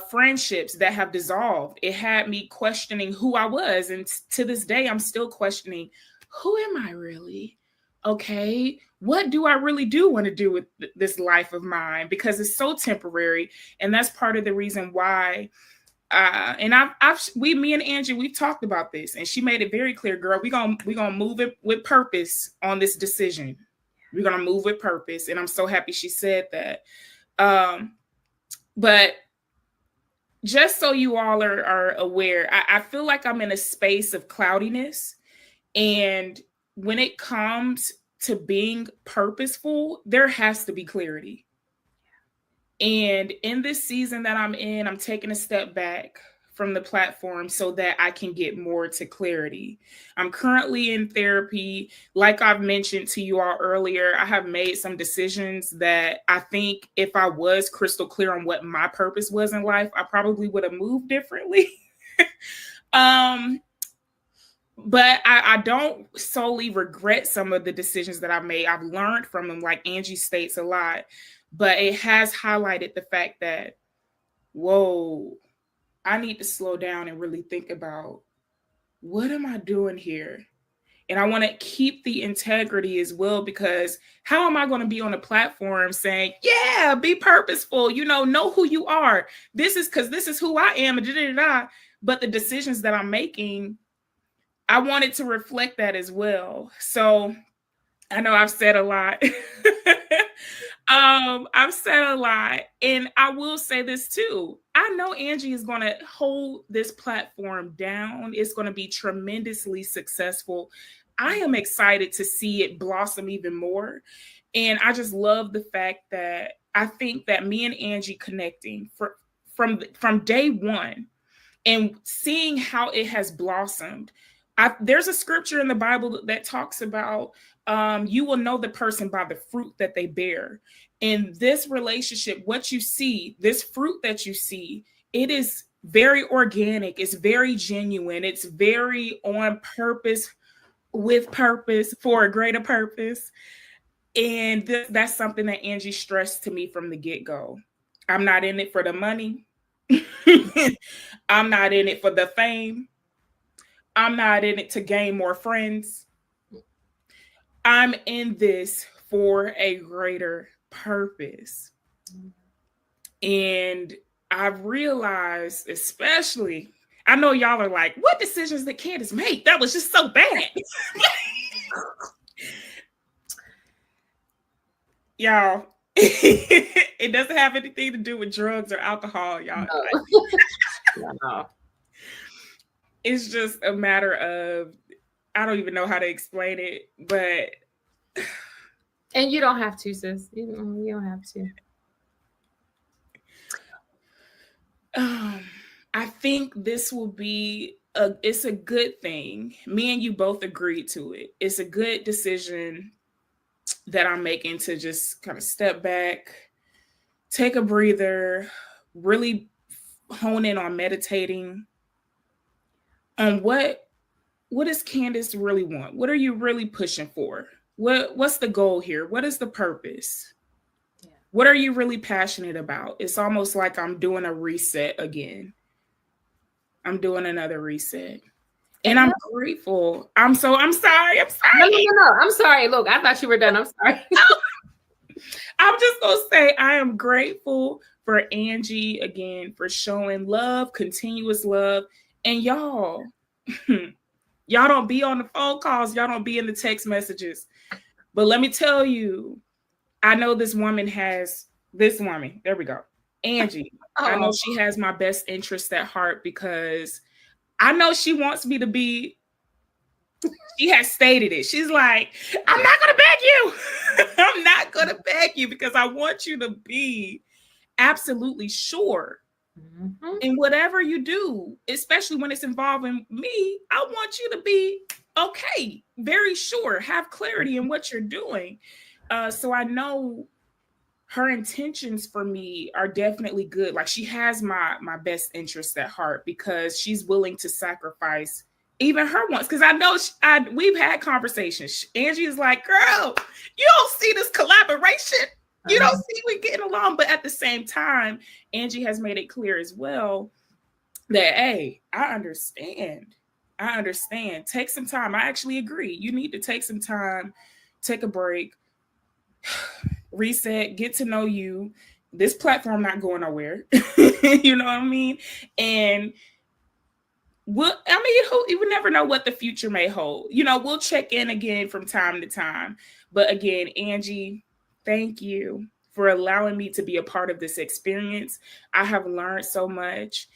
friendships that have dissolved. It had me questioning who I was. And to this day, I'm still questioning, who am I really? Okay, what do I really want to do with this life of mine? Because it's so temporary. And that's part of the reason why and me and Angee, we've talked about this, and she made it very clear, girl, we're gonna move it with purpose on this decision. We're gonna move with purpose. And I'm so happy she said that. But just so you all are aware, I feel like I'm in a space of cloudiness. And when it comes to being purposeful, there has to be clarity. And in this season that I'm in, I'm taking a step back from the platform so that I can get more to clarity. I'm currently in therapy. Like I've mentioned to you all earlier, I have made some decisions that I think if I was crystal clear on what my purpose was in life, I probably would have moved differently. But I don't solely regret some of the decisions that I've made. I've learned from them, like Angee states a lot. But it has highlighted the fact that, whoa, I need to slow down and really think about, what am I doing here? And I want to keep the integrity as well, because how am I going to be on a platform saying, yeah, be purposeful, know who you are. This is who I am. But the decisions that I'm making, I wanted to reflect that as well. So I know I've said a lot. I've said a lot, and I will say this too. I know Angee is going to hold this platform down. It's going to be tremendously successful. I am excited to see it blossom even more. And I just love the fact that I think that me and Angee connecting from day one and seeing how it has blossomed. There's a scripture in the Bible that talks about you will know the person by the fruit that they bear. In this relationship, what you see, this fruit that you see, it is very organic. It's very genuine. It's very on purpose, with purpose, for a greater purpose. And that's something that Angee stressed to me from the get-go. I'm not in it for the money. I'm not in it for the fame. I'm not in it to gain more friends. I'm in this for a greater purpose. And I've realized, especially, I know y'all are like, what decisions did Candace make? That was just so bad. Y'all, it doesn't have anything to do with drugs or alcohol, y'all. No. It's just a matter of, I don't even know how to explain it, but. And you don't have to, sis. You don't have to. I think this will be it's a good thing. Me and you both agreed to it. It's a good decision that I'm making to just kind of step back, take a breather, really hone in on meditating on what does Candace really want? What are you really pushing for? What's the goal here? What is the purpose? Yeah. What are you really passionate about? It's almost like I'm doing a reset again. I'm doing another reset. And I'm grateful. I'm sorry. No. I'm sorry. Look, I thought you were done. I'm sorry. I'm just going to say I am grateful for Angee again for showing love, continuous love. And y'all, y'all don't be on the phone calls, y'all don't be in the text messages. But let me tell you, I know this woman, there we go, Angee. Oh. I know she has my best interest at heart because I know she wants me to be, she has stated it. She's like, I'm not going to beg you. I'm not going to beg you because I want you to be absolutely sure in whatever you do, especially when it's involving me. I want you to be okay, very sure, have clarity in what you're doing. So I know her intentions for me are definitely good. Like, she has my best interest at heart because she's willing to sacrifice even her wants. Because I know we've had conversations. Angee is like, girl, you don't see this collaboration. You don't see we getting along. But at the same time, Angee has made it clear as well that, hey, I understand. Take some time. I actually agree. You need to take some time, take a break, reset, get to know you. This platform not going nowhere. You know what I mean? And you would never know what the future may hold. You know, we'll check in again from time to time. But again, Angee, thank you for allowing me to be a part of this experience. I have learned so much.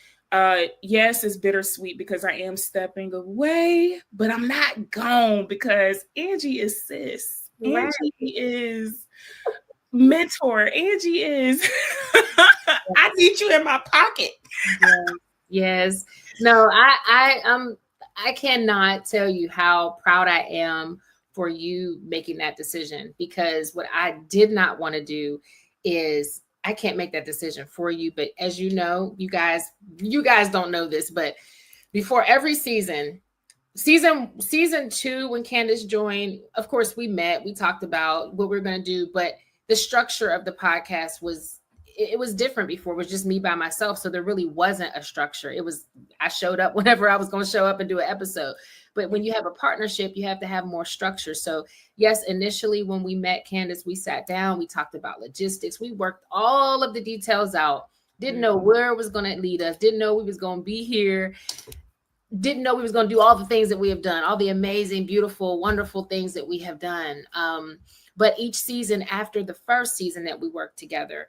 Yes, it's bittersweet because I am stepping away, but I'm not gone because Angee is sis. Right. Angee is mentor. Angee is I need you in my pocket. Yes. No, I cannot tell you how proud I am for you making that decision, because what I did not want to do is, I can't make that decision for you. But as you know, you guys don't know this, but before every season 2, when Candace joined, of course we met, we talked about what we're going to do, but the structure of the podcast was different before. It was just me by myself. So there really wasn't a structure. I showed up whenever I was going to show up and do an episode. But when you have a partnership, you have to have more structure. So yes, initially when we met Candace, we sat down, we talked about logistics. We worked all of the details out. Didn't know where it was going to lead us. Didn't know we was going to be here. Didn't know we was going to do all the things that we have done, all the amazing, beautiful, wonderful things that we have done. But each season after the first season that we worked together,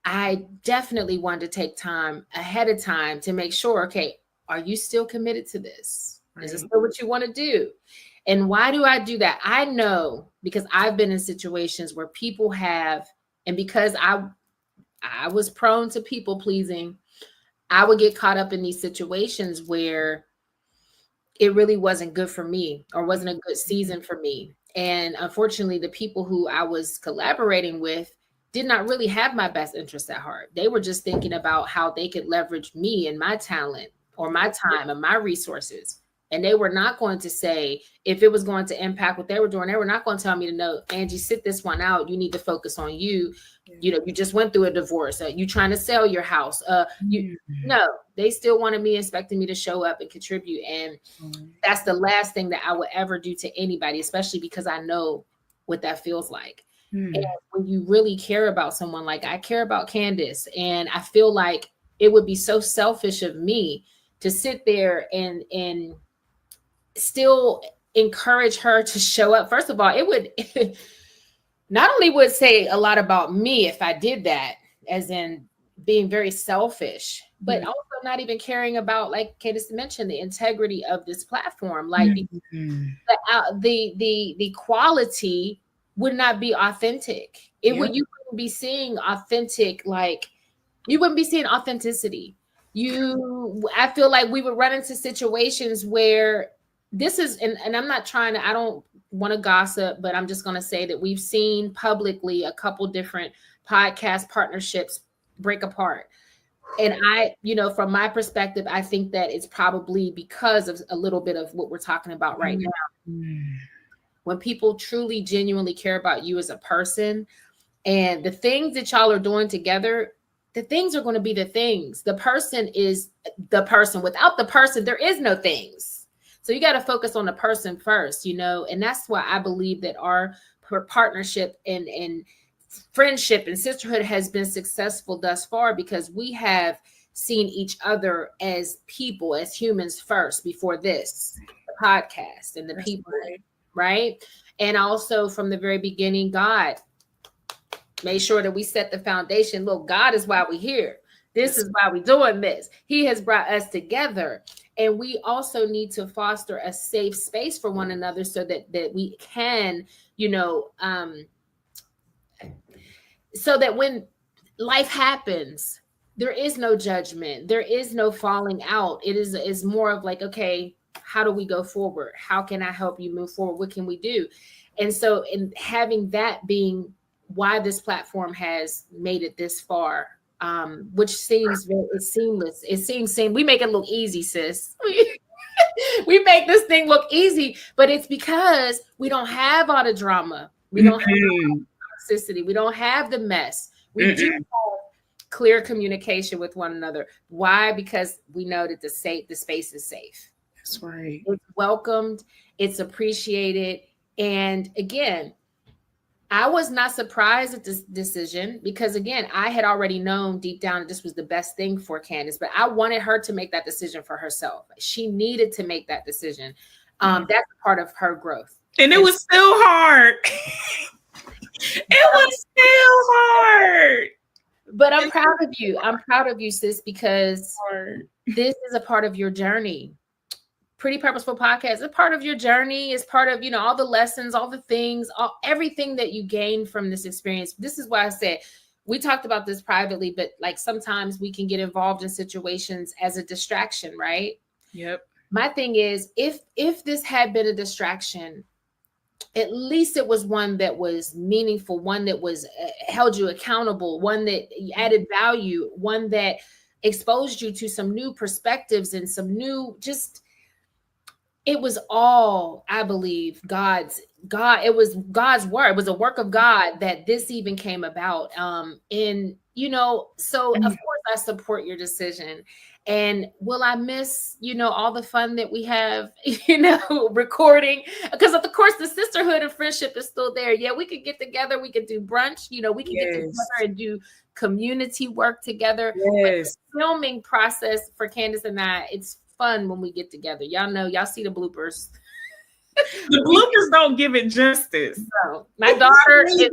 I definitely wanted to take time ahead of time to make sure, okay, are you still committed to this? Is this still what you want to do? And why do I do that? I know because I've been in situations where people have, and because I was prone to people pleasing, I would get caught up in these situations where it really wasn't good for me or wasn't a good season for me. And unfortunately, the people who I was collaborating with did not really have my best interest at heart. They were just thinking about how they could leverage me and my talent or my time and my resources. And they were not going to say, if it was going to impact what they were doing, they were not going to tell me to know, Angee, sit this one out. You need to focus on you. You know, you just went through a divorce. You trying to sell your house. No, they still wanted me, expecting me to show up and contribute. And that's the last thing that I would ever do to anybody, especially because I know what that feels like. And when you really care about someone, like I care about Candace, and I feel like it would be so selfish of me to sit there and still encourage her to show up. First of all, it would not only would say a lot about me if I did that, as in being very selfish, but also not even caring about, like Candace mentioned, the integrity of this platform. Like the quality would not be authentic. You wouldn't be seeing authentic, like you wouldn't be seeing authenticity. I feel like we would run into situations where this is, and I'm not trying to, I don't want to gossip, but I'm just going to say that we've seen publicly a couple different podcast partnerships break apart. And from my perspective, I think that it's probably because of a little bit of what we're talking about right now. When people truly, genuinely care about you as a person, and the things that y'all are doing together, the things are going to be the things. The person is the person. Without the person, there is no things. So you got to focus on the person first, and that's why I believe that our partnership and friendship and sisterhood has been successful thus far because we have seen each other as people, as humans first before this the podcast and the That's people, right. And also from the very beginning, God made sure that we set the foundation. Look, God is why we're here. This is why we're doing this. He has brought us together. And we also need to foster a safe space for one another so that we can, so that when life happens, there is no judgment. There is no falling out. It's more of like, okay, how do we go forward? How can I help you move forward? What can we do? And so in having that being why this platform has made it this far, which seems it's seamless. It seems we make it look easy, sis. We make this thing look easy, but it's because we don't have all the drama. We don't have the toxicity. We don't have the mess. We do have clear communication with one another. Why? Because we know that the space is safe. That's right. It's welcomed. It's appreciated. And again, I was not surprised at this decision because, again, I had already known deep down that this was the best thing for Candace, but I wanted her to make that decision for herself. She needed to make that decision. That's part of her growth. And it was still hard. It was still hard. But I'm proud of you. I'm proud of you, sis, because this is a part of your journey. Pretty Purposeful Podcast is a part of your journey. It's part of, all the lessons, all the things, everything that you gain from this experience. This is why I said, we talked about this privately, but like sometimes we can get involved in situations as a distraction, right? Yep. My thing is, if this had been a distraction, at least it was one that was meaningful, one that was held you accountable, one that added value, one that exposed you to some new perspectives and some new it was all, I believe, it was God's word. It was a work of God that this even came about. So of course I support your decision. And will I miss, all the fun that we have, recording? Because of course the sisterhood and friendship is still there. Yeah, we could get together. We could do brunch. We could get together and do community work together. Yes. But the filming process for Candace and I, it's fun when we get together. Y'all see the bloopers. The bloopers don't give it justice. No, my daughter is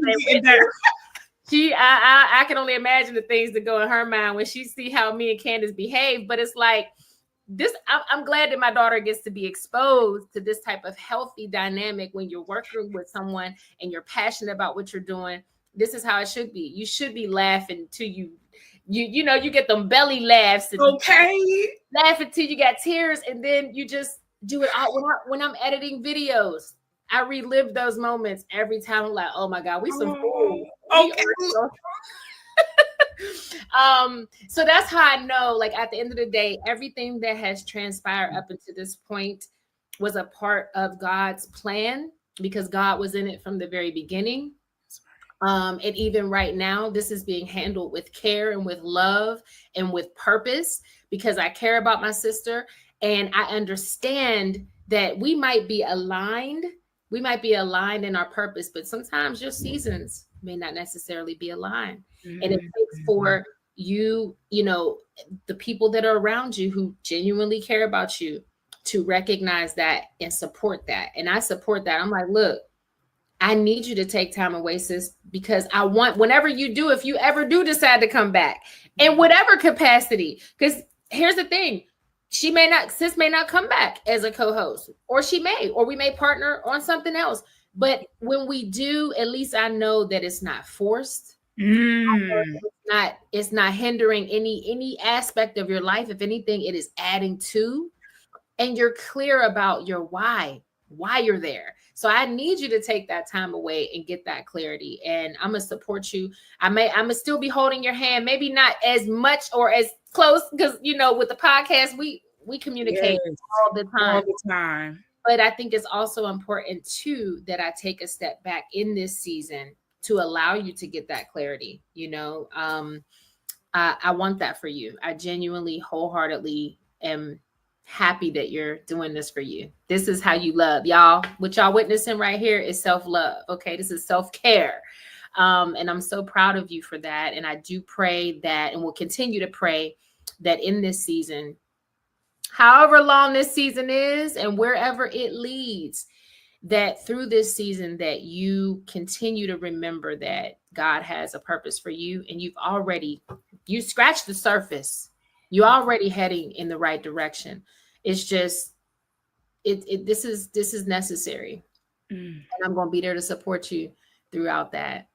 I can only imagine the things that go in her mind when she see how me and Candace behave. But it's like this. I'm glad that my daughter gets to be exposed to this type of healthy dynamic when you're working with someone and you're passionate about what you're doing. This is how it should be. You should be laughing till you get them belly laughs. Okay. Laughing till you got tears, and then you just do it all. When I'm editing videos, I relive those moments every time. I'm like, oh my God, we some fools. Okay. So that's how I know, like at the end of the day, everything that has transpired up until this point was a part of God's plan because God was in it from the very beginning. And even right now, this is being handled with care and with love and with purpose because I care about my sister and I understand that we might be aligned. We might be aligned in our purpose, but sometimes your seasons may not necessarily be aligned. Mm-hmm. And it takes for you, the people that are around you who genuinely care about you to recognize that and support that. And I support that. I'm like, look, I need you to take time away, sis, because I want, whenever you do, if you ever do decide to come back in whatever capacity, because here's the thing, sis may not come back as a co-host, or we may partner on something else. But when we do, at least I know that it's not forced. It's not hindering any aspect of your life. If anything, it is adding to, and you're clear about your why you're there. So I need you to take that time away and get that clarity. And I'm gonna support you. I'm gonna still be holding your hand, maybe not as much or as close, because with the podcast we communicate all the time. But I think it's also important too that I take a step back in this season to allow you to get that clarity. I want that for you. I genuinely, wholeheartedly am happy that you're doing this for you. This is how you love, y'all. What y'all witnessing right here is self-love. Okay, this is self-care. And I'm so proud of you for that. And I do pray that, and will continue to pray that in this season, however long this season is and wherever it leads, that through this season that you continue to remember that God has a purpose for you, and you scratched the surface. You're already heading in the right direction. It's just this is necessary. And I'm going to be there to support you throughout that.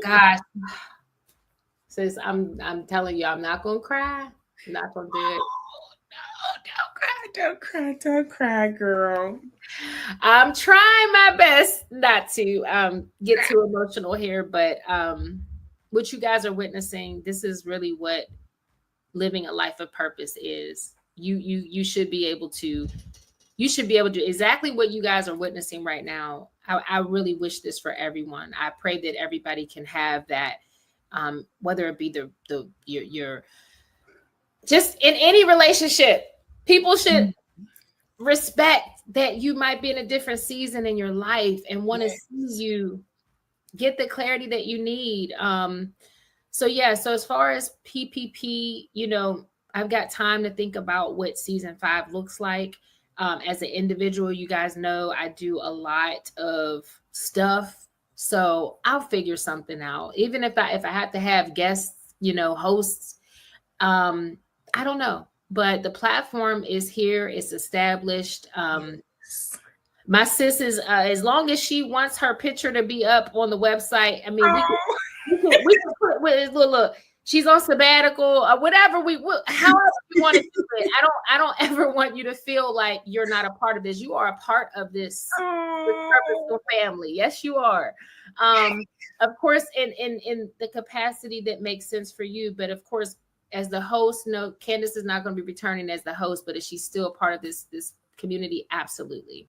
Gosh, sis, I'm telling you, I'm not going to cry. I'm not going to do it. Don't cry, girl. I'm trying my best not to get too emotional here, but what you guys are witnessing, this is really what living a life of purpose is. You should be able to exactly what you guys are witnessing right now. I really wish this for everyone. I pray that everybody can have that, whether it be your just in any relationship. People should respect that you might be in a different season in your life and want to see you get the clarity that you need. So as far as PPP, I've got time to think about what season 5 looks like. As an individual, you guys know I do a lot of stuff, so I'll figure something out. Even if I have to have guests, hosts, I don't know. But the platform is here. It's established. My sis is, as long as she wants her picture to be up on the website, I mean, we can put with little, she's on sabbatical or whatever however you want to do it. I don't ever want you to feel like you're not a part of this. You are a part of this purposeful family. Yes, you are. Of course, in the capacity that makes sense for you, but of course, as the host, no, Candace is not going to be returning as the host, but is she still a part of this community? Absolutely.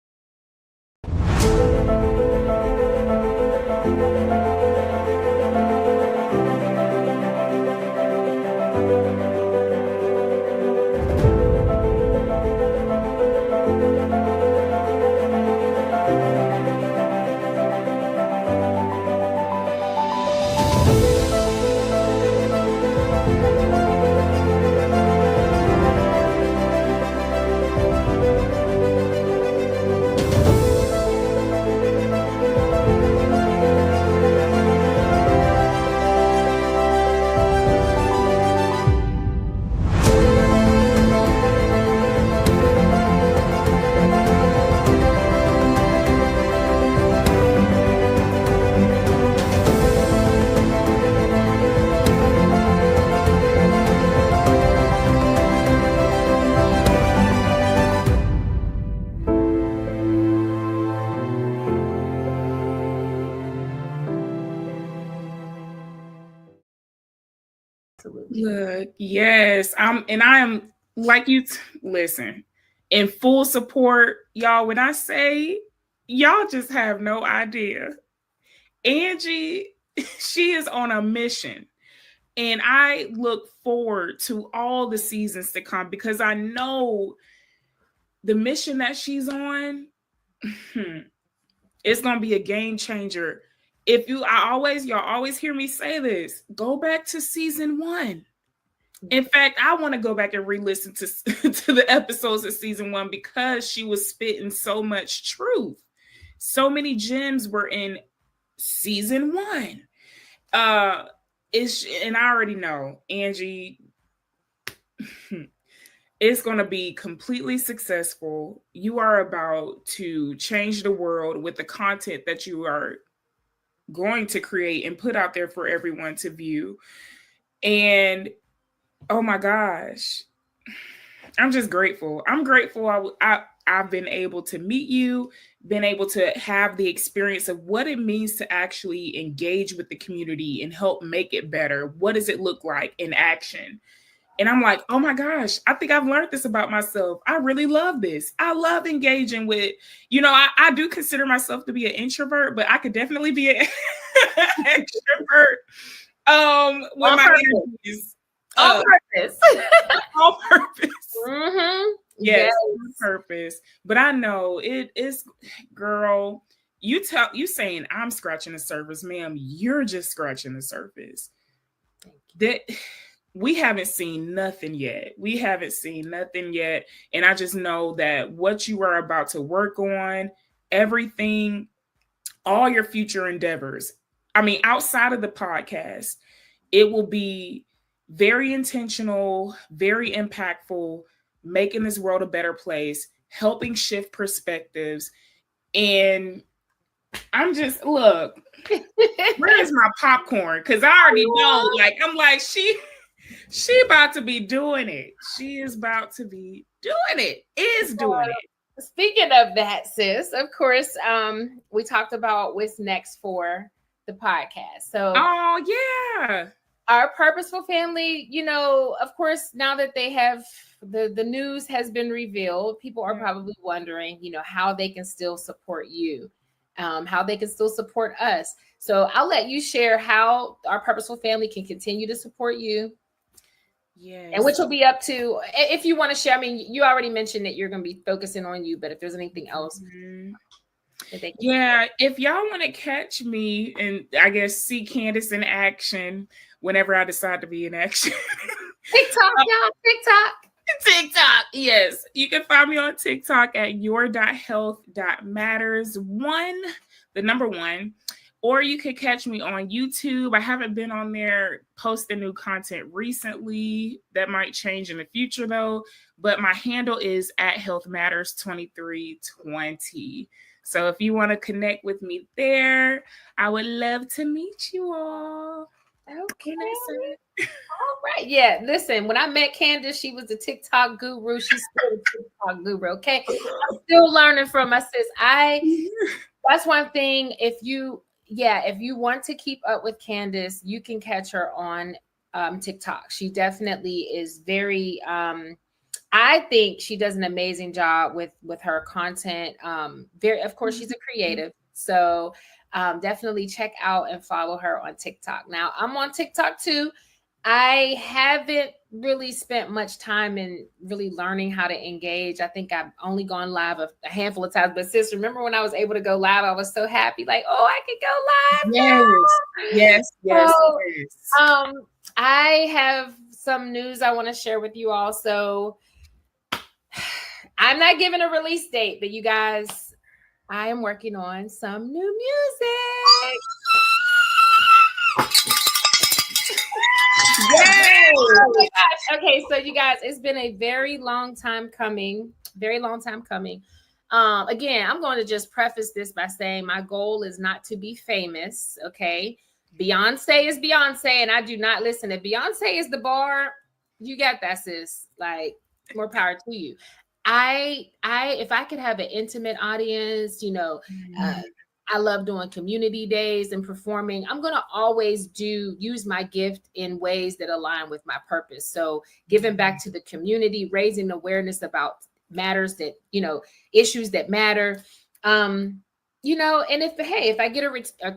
Look, yes, I am like you. Listen, in full support, y'all. When I say y'all just have no idea, Angee, she is on a mission, and I look forward to all the seasons to come because I know the mission that she's on. It's gonna be a game changer. Y'all always hear me say this. Go back to season 1. In fact, I want to go back and re-listen to the episodes of season 1 because she was spitting so much truth. So many gems were in season 1. And I already know, Angee, it's going to be completely successful. You are about to change the world with the content that you are going to create and put out there for everyone to view. And oh my gosh, I'm just grateful. I'm grateful I've been able to meet you, been able to have the experience of what it means to actually engage with the community and help make it better. What does it look like in action? And I'm like, oh my gosh, I think I've learned this about myself. I really love this. I love engaging with, I do consider myself to be an introvert, but I could definitely be an extrovert. With my energies. On purpose. On purpose. Mm-hmm. Yes, on purpose. But I know it is, girl, you saying I'm scratching the surface, ma'am. You're just scratching the surface. That we haven't seen nothing yet. We haven't seen nothing yet. And I just know that what you are about to work on, everything, all your future endeavors, I mean, outside of the podcast, it will be very intentional, very impactful, making this world a better place, helping shift perspectives. And I'm just, look, where's my popcorn? Because I already know, like, I'm like, she about to be doing it. She is about to be doing it, is doing it. Speaking of that, sis, of course, we talked about what's next for the podcast. So, oh yeah, our Purposeful family, you know, of course, now that they have the news has been revealed, people are probably wondering, you know, how they can still support you, how they can still support us. So I'll let you share how our Purposeful family can continue to support you. Yes. And which will be up to, if you want to share. I mean, you already mentioned that you're going to be focusing on you, but if there's anything else. Yeah, if y'all want to catch me and I guess see Candace in action whenever I decide to be in action. TikTok, y'all, TikTok, yes. You can find me on TikTok at your.health.matters1, the number 1. Or you could catch me on YouTube. I haven't been on there posting new content recently. That might change in the future though. But my handle is at healthmatters2320. So if you want to connect with me there, I would love to meet you all. Okay. All right. Yeah. Listen, when I met Candace, she was a TikTok guru. She's still a TikTok guru. Okay. I'm still learning from my sis. That's one thing. If you want to keep up with Candace, you can catch her on TikTok. She definitely is very, I think she does an amazing job with her content. Of course, she's a creative. So definitely check out and follow her on TikTok. Now, I'm on TikTok too. I haven't really spent much time in really learning how to engage. I think I've only gone live a handful of times. But sis, remember when I was able to go live, I was so happy. Like, oh, I could go live. Yes. So, I have some news I want to share with you all. So I'm not giving a release date, but you guys, I am working on some new music. Yay! Oh my gosh. Okay, so you guys, it's been a very long time coming. Again, I'm going to just preface this by saying my goal is not to be famous. Okay, Beyonce is Beyonce, and I do not listen. If Beyonce is the bar, you got that, sis. Like, more power to you. If I could have an intimate audience, you know, I love doing community days and performing. I'm going to always use my gift in ways that align with my purpose. So giving back to the community, raising awareness about matters that, you know, issues that matter. You know, and if I get a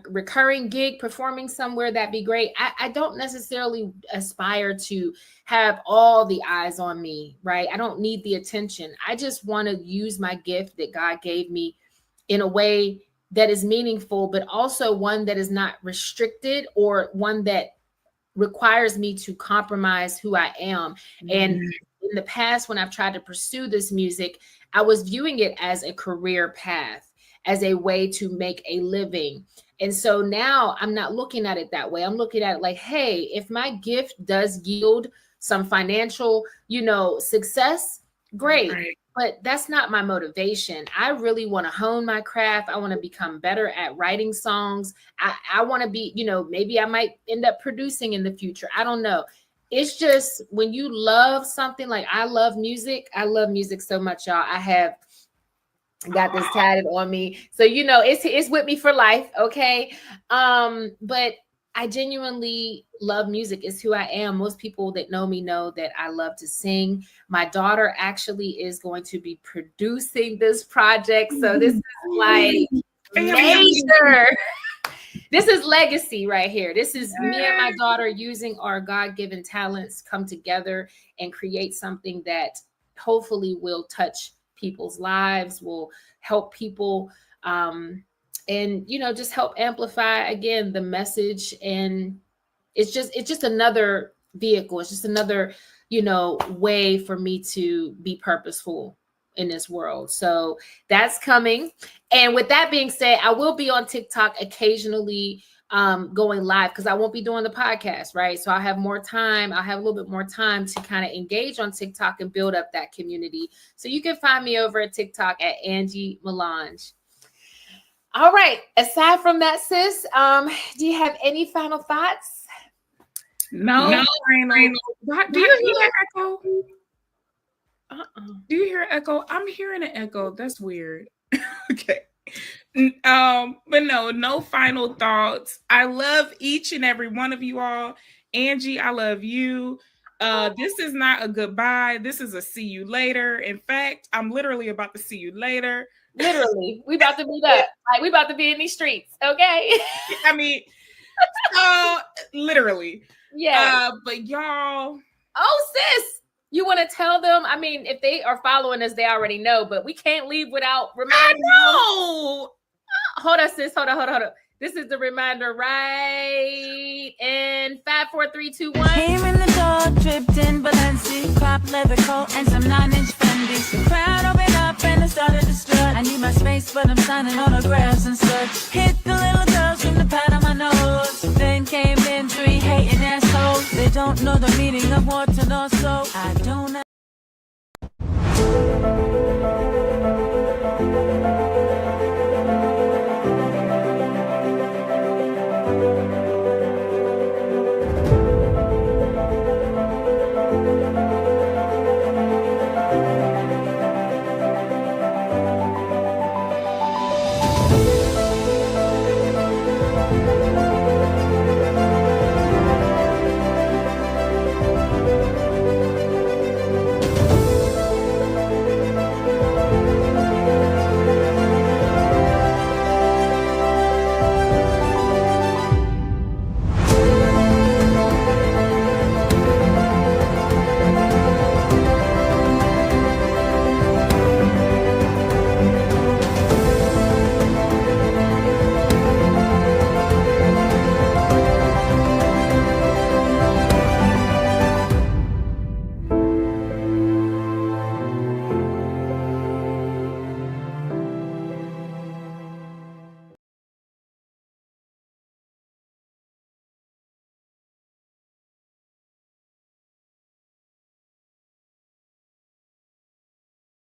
recurring gig performing somewhere, that'd be great. I don't necessarily aspire to have all the eyes on me, right? I don't need the attention. I just want to use my gift that God gave me in a way that is meaningful, but also one that is not restricted or one that requires me to compromise who I am. And in the past, when I've tried to pursue this music, I was viewing it as a career path, as a way to make a living. And so now I'm not looking at it that way. I'm looking at it like, hey, if my gift does yield some financial, you know, success, great. Right. But that's not my motivation. I really want to hone my craft. I want to become better at writing songs. I want to be, you know, maybe I might end up producing in the future. I don't know. It's just when you love something, like I love music. I love music so much, y'all. I have got this tatted on me. So, you know, it's with me for life. Okay. But I genuinely love music. It's who I am. Most people that know me know that I love to sing. My daughter actually is going to be producing this project. So this is like major. This is legacy right here. This is me and my daughter using our God-given talents, come together and create something that hopefully will touch people's lives, will help people just help amplify again the message. And it's just another vehicle. It's just another, way for me to be purposeful in this world. So that's coming. And with that being said, I will be on TikTok occasionally, going live, because I won't be doing the podcast, right? So I'll have more time. I'll have a little bit more time to kind of engage on TikTok and build up that community. So you can find me over at TikTok at Angee Melange. All right. Aside from that, sis, do you have any final thoughts? No. Do you hear that echo? Do you hear echo? I'm hearing an echo. That's weird. Okay. But no final thoughts. I love each and every one of you all. Angee, I love you. This is not a goodbye. This is a see you later. In fact, I'm literally about to see you later. Literally, we about to meet up. Like, we about to be in these streets, okay? I mean, literally. Yeah. But y'all. Oh, sis, you want to tell them? I mean, if they are following us, they already know, but we can't leave without reminding them. Hold on, sis. Hold on. This is the reminder, right? In 5, 4, 3, 2, 1. Came in the door, dripped in Balenci, crop leather coat, and some 9-inch Fendi. The crowd opened up and I started to strut. I need my space, but I'm signing autographs and such. Hit the little girls from the pad on my nose. Then came in 3 hating assholes. They don't know the meaning of water nor soap. I don't